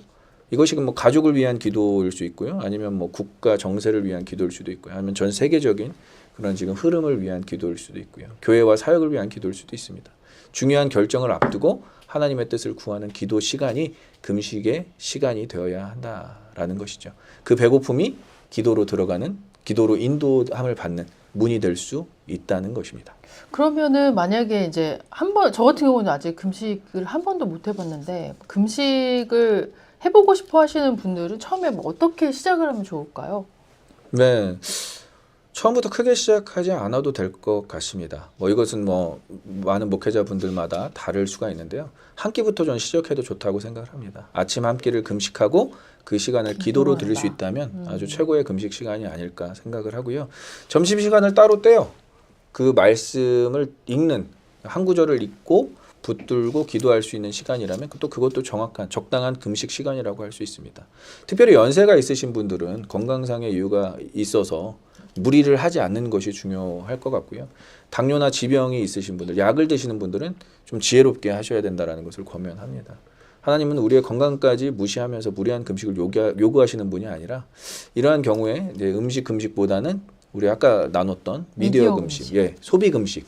이것이 뭐 가족을 위한 기도일 수 있고요. 아니면 뭐 국가 정세를 위한 기도일 수도 있고요. 아니면 전 세계적인 그런 지금 흐름을 위한 기도일 수도 있고요. 교회와 사역을 위한 기도일 수도 있습니다. 중요한 결정을 앞두고 하나님의 뜻을 구하는 기도 시간이 금식의 시간이 되어야 한다라는 것이죠. 그 배고픔이 기도로 들어가는, 기도로 인도함을 받는 문이 될 수 있다는 것입니다. 그러면은 만약에 이제 저 같은 경우는 아직 금식을 한 번도 못 해봤는데 금식을 해보고 싶어 하시는 분들은 처음에 뭐 어떻게 시작을 하면 좋을까요? 네. 처음부터 크게 시작하지 않아도 될 것 같습니다. 이것은 많은 목회자분들마다 다를 수가 있는데요. 한 끼부터 전 시작해도 좋다고 생각을 합니다. 아침 한 끼를 금식하고 그 시간을 기도로 드릴 수 있다면 아주 최고의 금식 시간이 아닐까 생각을 하고요. 점심 시간을 따로 떼요. 그 말씀을 읽는 한 구절을 읽고 붙들고 기도할 수 있는 시간이라면 또 그것도 정확한 적당한 금식 시간이라고 할 수 있습니다. 특별히 연세가 있으신 분들은 건강상의 이유가 있어서 무리를 하지 않는 것이 중요할 것 같고요. 당뇨나 지병이 있으신 분들, 약을 드시는 분들은 좀 지혜롭게 하셔야 된다는 것을 권면합니다. 하나님은 우리의 건강까지 무시하면서 무리한 금식을 요구하시는 분이 아니라 이러한 경우에 이제 음식 금식보다는 우리 아까 나눴던 미디어 금식, 소비 금식,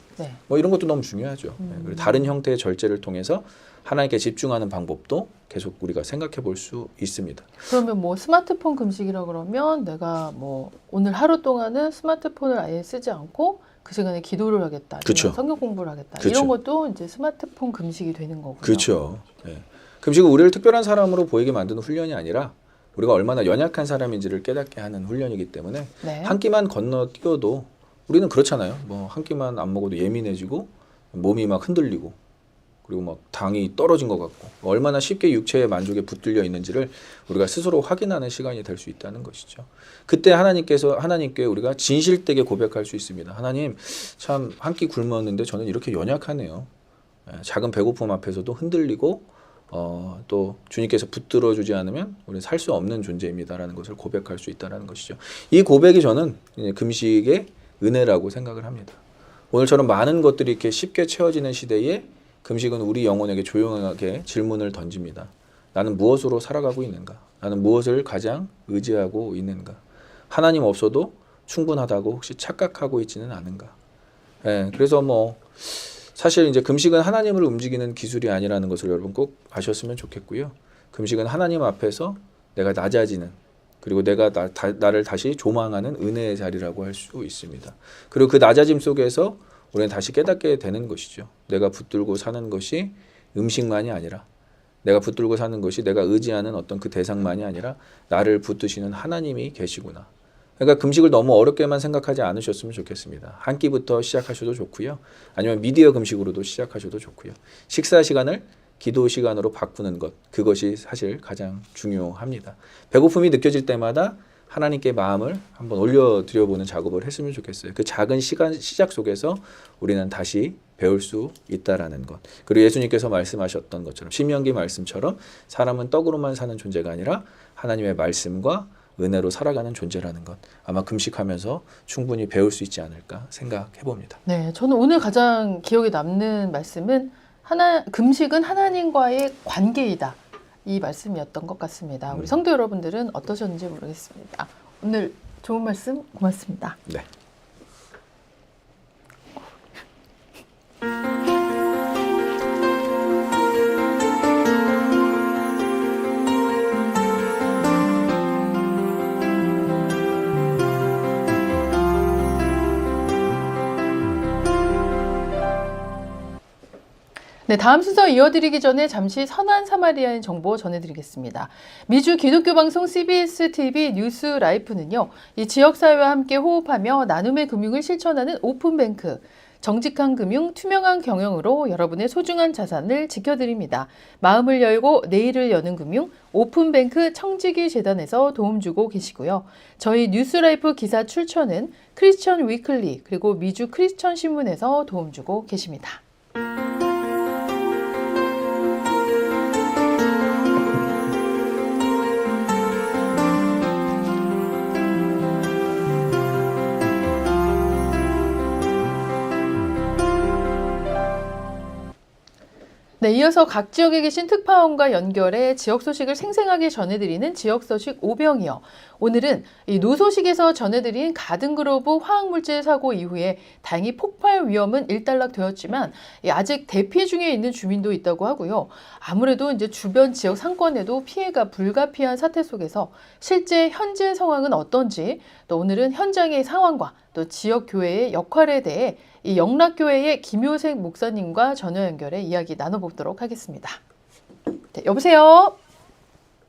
이런 것도 너무 중요하죠. 그리고 다른 형태의 절제를 통해서 하나님께 집중하는 방법도 계속 우리가 생각해 볼 수 있습니다. 그러면 뭐 스마트폰 금식이라 그러면 내가 뭐 오늘 하루 동안은 스마트폰을 아예 쓰지 않고 그 시간에 기도를 하겠다, 그쵸. 성경 공부를 하겠다, 그쵸. 이런 것도 이제 스마트폰 금식이 되는 거고요. 그렇죠. 금식은 우리를 특별한 사람으로 보이게 만드는 훈련이 아니라 우리가 얼마나 연약한 사람인지를 깨닫게 하는 훈련이기 때문에 한 끼만 건너뛰어도 우리는 그렇잖아요. 한 끼만 안 먹어도 예민해지고 몸이 막 흔들리고 그리고 막 당이 떨어진 것 같고 얼마나 쉽게 육체의 만족에 붙들려 있는지를 우리가 스스로 확인하는 시간이 될 수 있다는 것이죠. 그때 하나님께 우리가 진실되게 고백할 수 있습니다. 하나님, 참 한 끼 굶었는데 저는 이렇게 연약하네요. 작은 배고픔 앞에서도 흔들리고 또 주님께서 붙들어 주지 않으면 우리는 살 수 없는 존재입니다라는 것을 고백할 수 있다는 것이죠. 이 고백이 저는 금식의 은혜라고 생각을 합니다. 오늘처럼 많은 것들이 이렇게 쉽게 채워지는 시대에 금식은 우리 영혼에게 조용하게 질문을 던집니다. 나는 무엇으로 살아가고 있는가? 나는 무엇을 가장 의지하고 있는가? 하나님 없어도 충분하다고 혹시 착각하고 있지는 않은가? 그래서 사실 이제 금식은 하나님을 움직이는 기술이 아니라는 것을 여러분 꼭 아셨으면 좋겠고요. 금식은 하나님 앞에서 내가 낮아지는, 그리고 내가 나를 다시 조망하는 은혜의 자리라고 할 수 있습니다. 그리고 그 낮아짐 속에서 우리는 다시 깨닫게 되는 것이죠. 내가 붙들고 사는 것이 음식만이 아니라, 내가 붙들고 사는 것이 내가 의지하는 어떤 그 대상만이 아니라 나를 붙드시는 하나님이 계시구나. 그러니까 금식을 너무 어렵게만 생각하지 않으셨으면 좋겠습니다. 한 끼부터 시작하셔도 좋고요. 아니면 미디어 금식으로도 시작하셔도 좋고요. 식사 시간을 기도 시간으로 바꾸는 것, 그것이 사실 가장 중요합니다. 배고픔이 느껴질 때마다 하나님께 마음을 한번 올려드려보는 작업을 했으면 좋겠어요. 그 작은 시작 속에서 우리는 다시 배울 수 있다라는 것. 그리고 예수님께서 말씀하셨던 것처럼 신명기 말씀처럼 사람은 떡으로만 사는 존재가 아니라 하나님의 말씀과 은혜로 살아가는 존재라는 것. 아마 금식하면서 충분히 배울 수 있지 않을까 생각해 봅니다. 네, 저는 오늘 가장 기억에 남는 말씀은 금식은 하나님과의 관계이다. 이 말씀이었던 것 같습니다. 우리 성도 여러분들은 어떠셨는지 모르겠습니다. 오늘 좋은 말씀 고맙습니다. 네. 네, 다음 순서 이어드리기 전에 잠시 선한 사마리아인 정보 전해드리겠습니다. 미주 기독교 방송 CBS TV 뉴스 라이프는요, 이 지역사회와 함께 호흡하며 나눔의 금융을 실천하는 오픈뱅크, 정직한 금융, 투명한 경영으로 여러분의 소중한 자산을 지켜드립니다. 마음을 열고 내일을 여는 금융, 오픈뱅크 청지기 재단에서 도움 주고 계시고요. 저희 뉴스라이프 기사 출처는 크리스천 위클리, 그리고 미주 크리스천 신문에서 도움 주고 계십니다. 네, 이어서 각 지역에 계신 특파원과 연결해 지역 소식을 생생하게 전해드리는 지역 소식 오병이어. 오늘은 이 노소식에서 전해드린 가든그로브 화학물질 사고 이후에 다행히 폭발 위험은 일단락되었지만 아직 대피 중에 있는 주민도 있다고 하고요. 아무래도 이제 주변 지역 상권에도 피해가 불가피한 사태 속에서 실제 현재 상황은 어떤지, 또 오늘은 현장의 상황과 또 지역 교회의 역할에 대해 이 영락교회의 김효색 목사님과 전화 연결해 이야기 나눠보도록 하겠습니다. 네, 여보세요?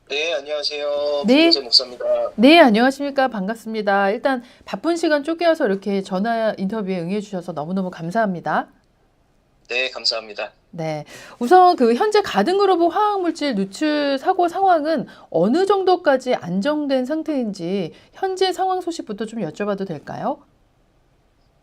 네, 안녕하세요. 네. 김효색 목사입니다. 네, 안녕하십니까. 반갑습니다. 일단 바쁜 시간 쫓겨서 이렇게 전화 인터뷰에 응해주셔서 너무너무 감사합니다. 네, 감사합니다. 네, 우선 그 현재 가든그로브 화학물질 누출 사고 상황은 어느 정도까지 안정된 상태인지 현재 상황 소식부터 좀 여쭤봐도 될까요?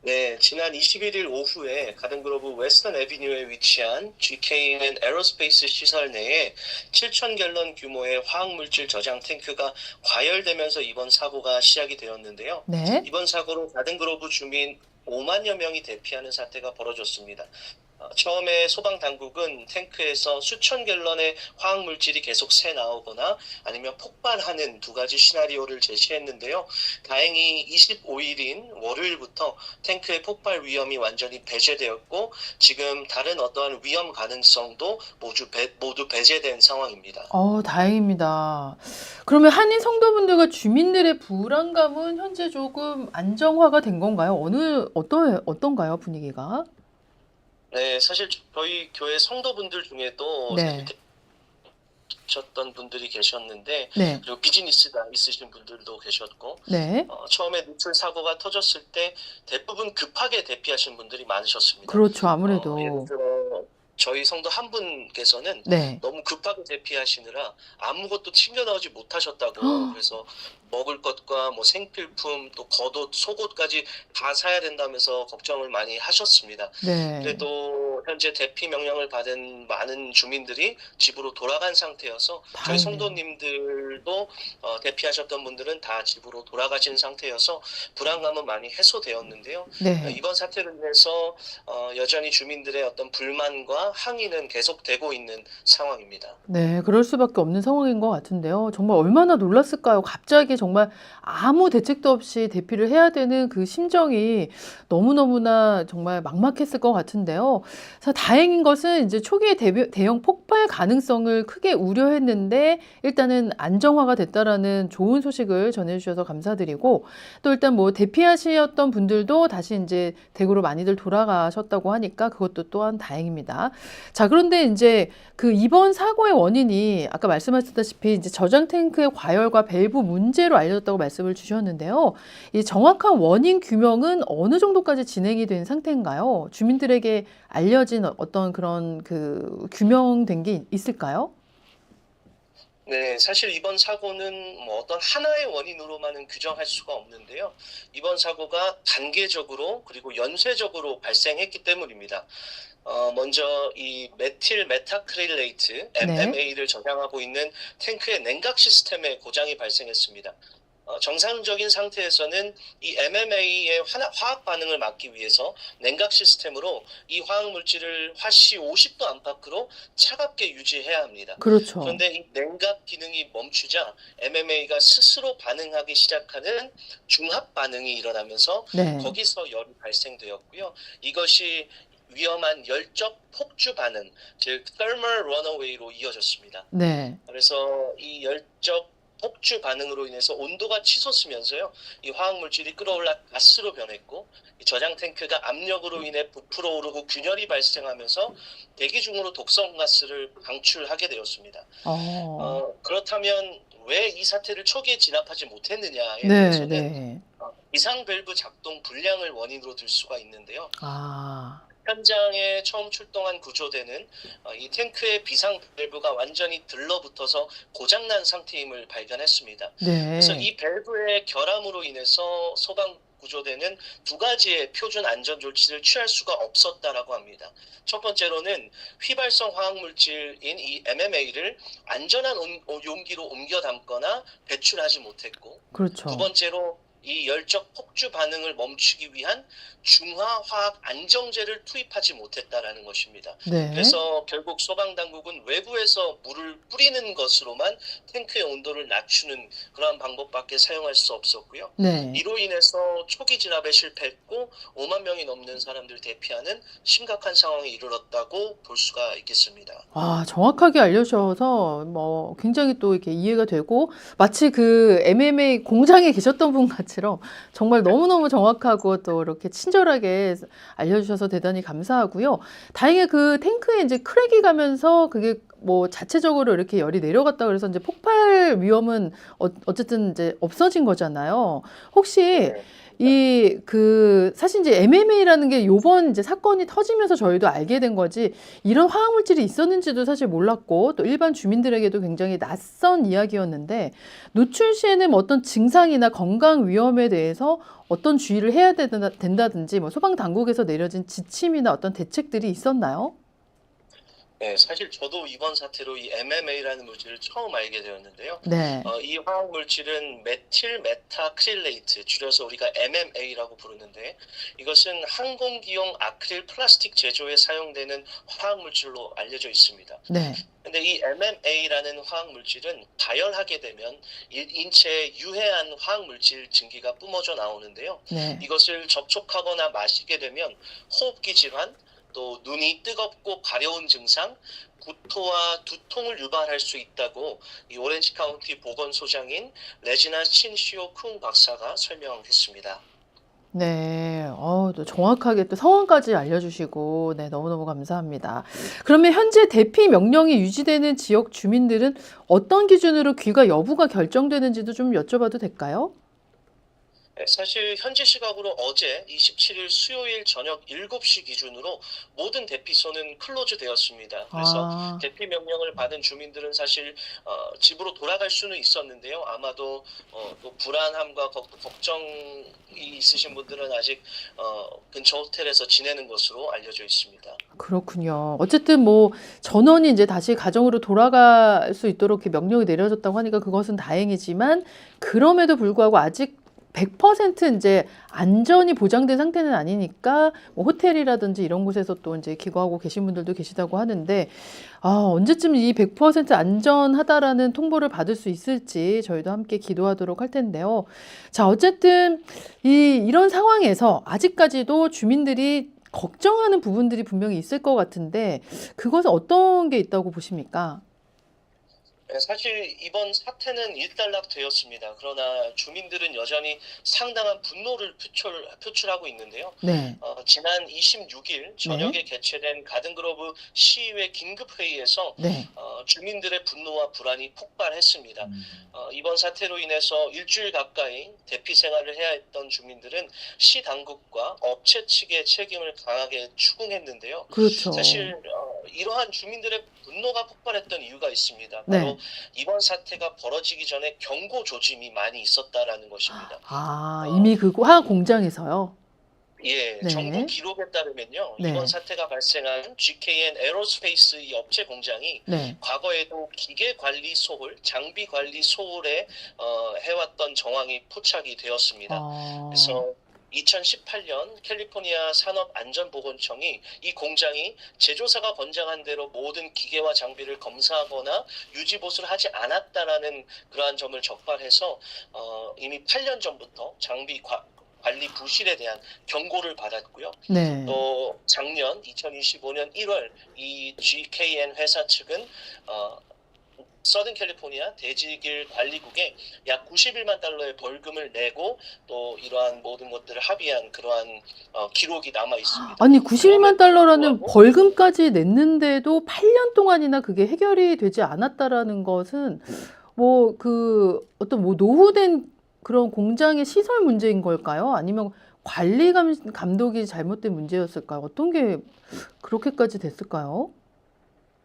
네, 지난 21일 오후에 가든그로브 웨스턴 애비뉴에 위치한 GKN 에어로스페이스 시설 내에 7,000갤런 규모의 화학물질 저장 탱크가 과열되면서 이번 사고가 시작이 되었는데요. 네. 이번 사고로 가든그로브 주민 5만여 명이 대피하는 사태가 벌어졌습니다. 처음에 소방당국은 탱크에서 수천 갤런의 화학물질이 계속 새 나오거나 아니면 폭발하는 두 가지 시나리오를 제시했는데요. 다행히 25일인 월요일부터 탱크의 폭발 위험이 완전히 배제되었고 지금 다른 어떠한 위험 가능성도 모두 배제된 상황입니다. 다행입니다. 그러면 한인 성도분들과 주민들의 불안감은 현재 조금 안정화가 된 건가요? 어떤가요, 분위기가? 네, 사실 저희 교회 성도분들 중에도 네. 계셨던 분들이 계셨는데 네. 그리고 비즈니스가 있으신 분들도 계셨고 네. 처음에 누출 사고가 터졌을 때 대부분 급하게 대피하신 분들이 많으셨습니다. 그렇죠. 아무래도. 예를 들어 저희 성도 한 분께서는 네. 너무 급하게 대피하시느라 아무것도 챙겨 나오지 못하셨다고. 그래서 먹을 것과 뭐 생필품 또 겉옷, 속옷까지 다 사야 된다면서 걱정을 많이 하셨습니다. 네. 그래도 현재 대피 명령을 받은 많은 주민들이 집으로 돌아간 상태여서 저희 다행이네요. 성도님들도 대피하셨던 분들은 다 집으로 돌아가신 상태여서 불안감은 많이 해소되었는데요. 네. 이번 사태로 인해서 여전히 주민들의 어떤 불만과 항의는 계속되고 있는 상황입니다. 네, 그럴 수밖에 없는 상황인 것 같은데요. 정말 얼마나 놀랐을까요? 갑자기 정말 아무 대책도 없이 대피를 해야 되는 그 심정이 너무너무나 정말 막막했을 것 같은데요. 그래서 다행인 것은 이제 초기에 대형 폭발 가능성을 크게 우려했는데 일단은 안정화가 됐다라는 좋은 소식을 전해주셔서 감사드리고 또 일단 뭐 대피하셨던 분들도 다시 이제 댁으로 많이들 돌아가셨다고 하니까 그것도 또한 다행입니다. 자, 그런데 이제 그 이번 사고의 원인이 아까 말씀하셨다시피 이제 저장 탱크의 과열과 밸브 문제로 알려졌다고 말씀을 주셨는데요. 이 정확한 원인 규명은 어느 정도까지 진행이 된 상태인가요? 주민들에게 알려진 어떤 그런 그 규명된 게 있을까요? 네, 사실 이번 사고는 뭐 어떤 하나의 원인으로만은 규정할 수가 없는데요. 이번 사고가 단계적으로 그리고 연쇄적으로 발생했기 때문입니다. 먼저 이 메틸 메타크릴레이트 네. MMA를 저장하고 있는 탱크의 냉각 시스템에 고장이 발생했습니다. 정상적인 상태에서는 이 MMA의 화학 반응을 막기 위해서 냉각 시스템으로 이 화학 물질을 화씨 50도 안팎으로 차갑게 유지해야 합니다. 그렇죠. 그런데 이 냉각 기능이 멈추자 MMA가 스스로 반응하기 시작하는 중합 반응이 일어나면서 네. 거기서 열이 발생되었고요. 이것이 위험한 열적 폭주 반응, 즉 thermal runaway로 이어졌습니다. 네. 그래서 이 열적 폭주 반응으로 인해서 온도가 치솟으면서요, 이 화학 물질이 끌어올라 가스로 변했고, 이 저장 탱크가 압력으로 인해 부풀어 오르고 균열이 발생하면서 대기 중으로 독성 가스를 방출하게 되었습니다. 그렇다면 왜 이 사태를 초기에 진압하지 못했느냐에 네, 대해서는 네. 비상 밸브 작동 불량을 원인으로 들 수가 있는데요. 아, 현장에 처음 출동한 구조대는 이 탱크의 비상 밸브가 완전히 들러붙어서 고장난 상태임을 발견했습니다. 그래서 네. 이 밸브의 결함으로 인해서 소방 구조대는 두 가지의 표준 안전 조치를 취할 수가 없었다라고 합니다. 첫 번째로는 휘발성 화학 물질인 이 MMA를 안전한 용기로 옮겨 담거나 배출하지 못했고, 두 그렇죠. 번째로 이 열적 폭주 반응을 멈추기 위한 중화 화학 안정제를 투입하지 못했다라는 것입니다. 네. 그래서 결국 소방당국은 외부에서 물을 뿌리는 것으로만 탱크의 온도를 낮추는 그러한 방법밖에 사용할 수 없었고요. 네. 이로 인해서 초기 진압에 실패했고 5만 명이 넘는 사람들 대피하는 심각한 상황에 이르렀다고 볼 수가 있겠습니다. 아, 정확하게 알려주셔서 뭐 굉장히 또 이렇게 이해가 되고 마치 그 MMA 공장에 계셨던 분 같처럼 정말 너무너무 정확하고 또 이렇게 친절하게 알려주셔서 대단히 감사하고요. 다행히 그 탱크에 이제 크랙이 가면서 그게 뭐 자체적으로 이렇게 열이 내려갔다 그래서 이제 폭발 위험은 어쨌든 이제 없어진 거잖아요. 혹시 네. 이 사실 이제 MMA라는 게 요번 이제 사건이 터지면서 저희도 알게 된 거지 이런 화학 물질이 있었는지도 사실 몰랐고 또 일반 주민들에게도 굉장히 낯선 이야기였는데 노출 시에는 뭐 어떤 증상이나 건강 위험에 대해서 어떤 주의를 해야 된다든지 뭐 소방 당국에서 내려진 지침이나 어떤 대책들이 있었나요? 네, 사실 저도 이번 사태로 이 MMA라는 물질을 처음 알게 되었는데요. 네. 이 화학 물질은 메틸 메타크릴레이트, 줄여서 우리가 MMA라고 부르는데, 이것은 항공기용 아크릴 플라스틱 제조에 사용되는 화학 물질로 알려져 있습니다. 네. 근데 이 MMA라는 화학 물질은 가열하게 되면 인체에 유해한 화학 물질 증기가 뿜어져 나오는데요. 네. 이것을 접촉하거나 마시게 되면 호흡기 질환, 또 눈이 뜨겁고 가려운 증상, 구토와 두통을 유발할 수 있다고 이 오렌지 카운티 보건소장인 레지나 신시오 쿵 박사가 설명했습니다. 네, 또 정확하게 또 상황까지 알려주시고, 네, 너무너무 감사합니다. 그러면 현재 대피 명령이 유지되는 지역 주민들은 어떤 기준으로 귀가 여부가 결정되는지도 좀 여쭤봐도 될까요? 네, 사실 현지 시각으로 어제 27일 수요일 저녁 7시 기준으로 모든 대피소는 클로즈 되었습니다. 그래서 아, 대피 명령을 받은 주민들은 사실 집으로 돌아갈 수는 있었는데요. 아마도 또 불안함과 걱정이 있으신 분들은 아직 근처 호텔에서 지내는 것으로 알려져 있습니다. 그렇군요. 어쨌든 뭐 전원이 이제 다시 가정으로 돌아갈 수 있도록 이렇게 명령이 내려졌다고 하니까 그것은 다행이지만 그럼에도 불구하고 아직 100% 이제 안전이 보장된 상태는 아니니까 뭐 호텔이라든지 이런 곳에서 또 이제 기거하고 계신 분들도 계시다고 하는데 언제쯤 이 100% 안전하다라는 통보를 받을 수 있을지 저희도 함께 기도하도록 할 텐데요. 자, 어쨌든 이런 상황에서 아직까지도 주민들이 걱정하는 부분들이 분명히 있을 것 같은데 그것은 어떤 게 있다고 보십니까? 네, 사실 이번 사태는 일단락되었습니다. 그러나 주민들은 여전히 상당한 분노를 표출하고 있는데요. 네. 지난 26일 저녁에 개최된 가든그로브 시의회 긴급회의에서 네. 주민들의 분노와 불안이 폭발했습니다. 이번 사태로 인해서 일주일 가까이 대피 생활을 해야 했던 주민들은 시 당국과 업체 측의 책임을 강하게 추궁했는데요. 그렇죠. 사실 이러한 주민들의 분노가 폭발했던 이유가 있습니다. 네. 바로 이번 사태가 벌어지기 전에 경고 조짐이 많이 있었다라는 것입니다. 아, 어, 이미 그 화학 공장에서요. 예, 네. 정부 기록에 따르면요, 네. 이번 사태가 발생한 GKN 에어로스페이스 이 업체 공장이 네. 과거에도 기계 관리 소홀, 장비 관리 소홀에 해왔던 정황이 포착이 되었습니다. 그래서 2018년 캘리포니아 산업안전보건청이 이 공장이 제조사가 권장한 대로 모든 기계와 장비를 검사하거나 유지보수를 하지 않았다라는 그러한 점을 적발해서 이미 8년 전부터 장비 관리 부실에 대한 경고를 받았고요. 네. 또 작년 2025년 1월 이 GKN 회사 측은 서든 캘리포니아 대지길 관리국에 약 91만 달러의 벌금을 내고 또 이러한 모든 것들을 합의한 그러한 기록이 남아 있습니다. 아니, 91만 달러라는 불구하고 벌금까지 냈는데도 8년 동안이나 그게 해결이 되지 않았다라는 것은 뭐 그 어떤 뭐 노후된 그런 공장의 시설 문제인 걸까요? 아니면 관리 감독이 잘못된 문제였을까요? 어떤 게 그렇게까지 됐을까요?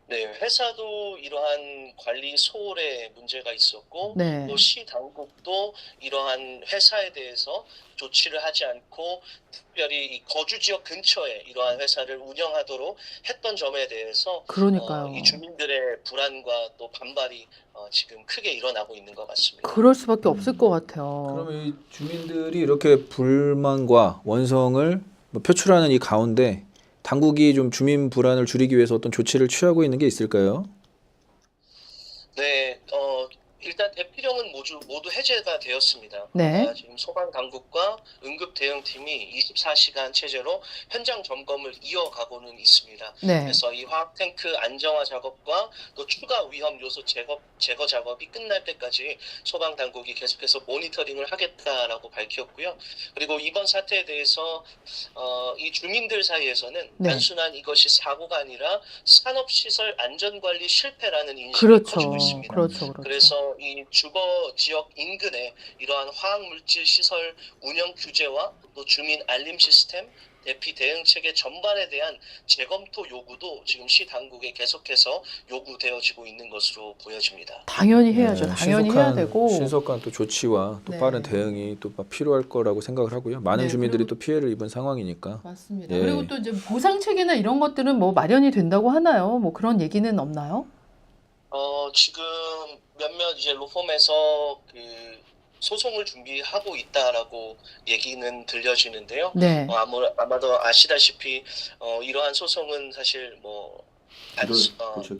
네, 회사도 이러한 관리 소홀에 문제가 있었고 네. 또 시 당국도 이러한 회사에 대해서 조치를 하지 않고 특별히 이 거주 지역 근처에 이러한 회사를 운영하도록 했던 점에 대해서 그러니까요. 이 주민들의 불안과 또 반발이 지금 크게 일어나고 있는 것 같습니다. 그럴 수밖에 없을 것 같아요. 그러면 이 주민들이 이렇게 불만과 원성을 뭐 표출하는 이 가운데 당국이 좀 주민 불안을 줄이기 위해서 어떤 조치를 취하고 있는 게 있을까요? 네, 일단 대피령은 모두 해제가 되었습니다. 네. 지금 소방 당국과 응급 대응팀이 24시간 체제로 현장 점검을 이어가고는 있습니다. 네. 그래서 이 화학 탱크 안정화 작업과 또 추가 위험 요소 제거 작업이 끝날 때까지 소방 당국이 계속해서 모니터링을 하겠다라고 밝혔고요. 그리고 이번 사태에 대해서 이 주민들 사이에서는 네. 단순한 이것이 사고가 아니라 산업시설 안전관리 실패라는 인식이 그렇죠. 커지고 있습니다. 그렇죠. 그래서 이 주거 지역 인근에 이러한 화학물질 시설 운영 규제와 또 주민 알림 시스템, 대피 대응 체계 전반에 대한 재검토 요구도 지금 시 당국에 계속해서 요구되어지고 있는 것으로 보여집니다. 당연히 해야죠. 네, 당연히 해야 되고. 신속한 또 조치와 또 네. 빠른 대응이 또 필요할 거라고 생각을 하고요. 많은 네, 주민들이 그리고- 또 피해를 입은 상황이니까. 맞습니다. 예. 그리고 또 이제 보상 체계나 이런 것들은 뭐 마련이 된다고 하나요? 뭐 그런 얘기는 없나요? 지금 몇몇 이제 로펌에서 그 소송을 준비하고 있다라고 얘기는 들려지는데요. 네. 아마도 아시다시피 이러한 소송은 사실 뭐 그렇죠.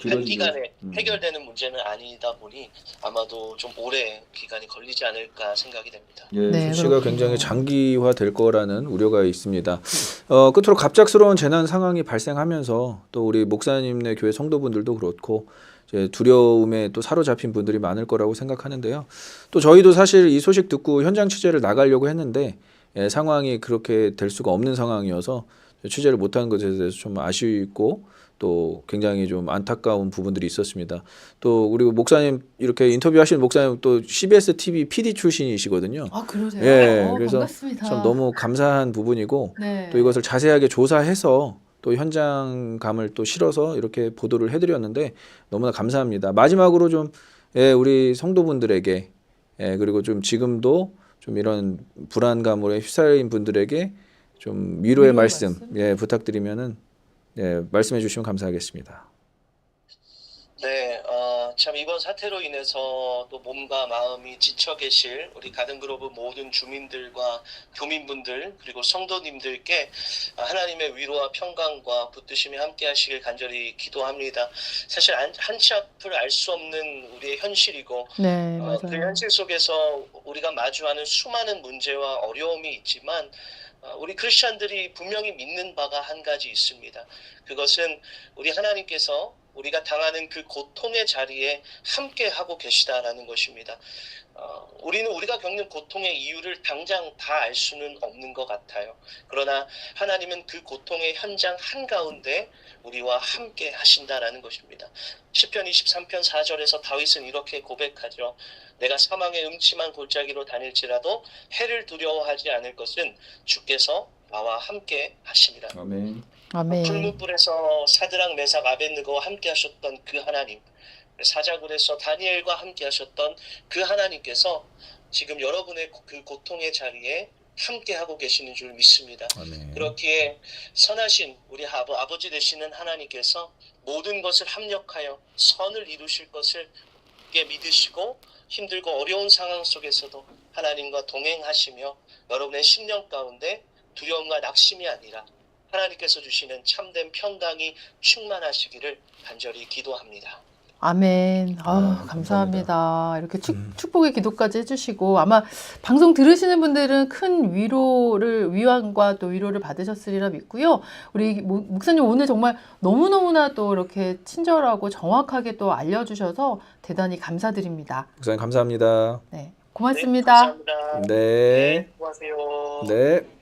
단기간에 길어지죠. 해결되는 문제는 아니다 보니 아마도 좀 오래 기간이 걸리지 않을까 생각이 됩니다. 예, 네, 조치가 그렇군요. 굉장히 장기화될 거라는 우려가 있습니다. 끝으로 갑작스러운 재난 상황이 발생하면서 또 우리 목사님네 교회 성도분들도 그렇고 이제 두려움에 또 사로잡힌 분들이 많을 거라고 생각하는데요. 또 저희도 사실 이 소식 듣고 현장 취재를 나가려고 했는데 상황이 그렇게 될 수가 없는 상황이어서 취재를 못한 것에 대해서 좀 아쉽고 또 굉장히 좀 안타까운 부분들이 있었습니다. 또 우리 목사님 이렇게 인터뷰하시는 목사님 또 CBS TV PD 출신이시거든요. 아, 그러세요? 예, 그래서 반갑습니다. 참 너무 감사한 부분이고 네. 또 이것을 자세하게 조사해서 또 현장감을 또 실어서 이렇게 보도를 해드렸는데 너무나 감사합니다. 마지막으로 좀 우리 성도분들에게 그리고 좀 지금도 좀 이런 불안감으로 휩싸인 분들에게 좀 위로의 말씀 부탁드리면은 말씀해 주시면 감사하겠습니다. 네, 참 이번 사태로 인해서 또 몸과 마음이 지쳐 계실 우리 가든그로브 모든 주민들과 교민분들 그리고 성도님들께 하나님의 위로와 평강과 붙드심이 함께 하시길 간절히 기도합니다. 사실 한치 앞을 알 수 없는 우리의 현실이고 네, 그 맞아요. 현실 속에서 우리가 마주하는 수많은 문제와 어려움이 있지만 우리 크리스찬들이 분명히 믿는 바가 한 가지 있습니다. 그것은 우리 하나님께서 우리가 당하는 그 고통의 자리에 함께 하고 계시다라는 것입니다. 우리는 우리가 겪는 고통의 이유를 당장 다 알 수는 없는 것 같아요. 그러나 하나님은 그 고통의 현장 한가운데 우리와 함께 하신다라는 것입니다. 시편 23편 4절에서 다윗은 이렇게 고백하죠. 내가 사망의 음침한 골짜기로 다닐지라도 해를 두려워하지 않을 것은 주께서 나와 함께 하심이라. 아멘. 아멘. 풀무불에서 사드락 메삭 아벳느고와 함께 하셨던 그 하나님, 사자굴에서 다니엘과 함께 하셨던 그 하나님께서 지금 여러분의 그 고통의 자리에 함께 하고 계시는 줄 믿습니다. 아멘. 그렇기에 선하신 우리 아버지 되시는 하나님께서 모든 것을 합력하여 선을 이루실 것을 믿으시고 힘들고 어려운 상황 속에서도 하나님과 동행하시며 여러분의 심령 가운데 두려움과 낙심이 아니라 하나님께서 주시는 참된 평강이 충만하시기를 간절히 기도합니다. 아멘. 감사합니다. 감사합니다. 이렇게 축복의 기도까지 해주시고 아마 방송 들으시는 분들은 큰 위안과 또 위로를 받으셨으리라 믿고요. 우리 목사님 오늘 정말 너무너무나 또 이렇게 친절하고 정확하게 또 알려주셔서 대단히 감사드립니다. 목사님 감사합니다. 네, 네, 고맙습니다. 감사합니다. 네. 수고하세요. 네.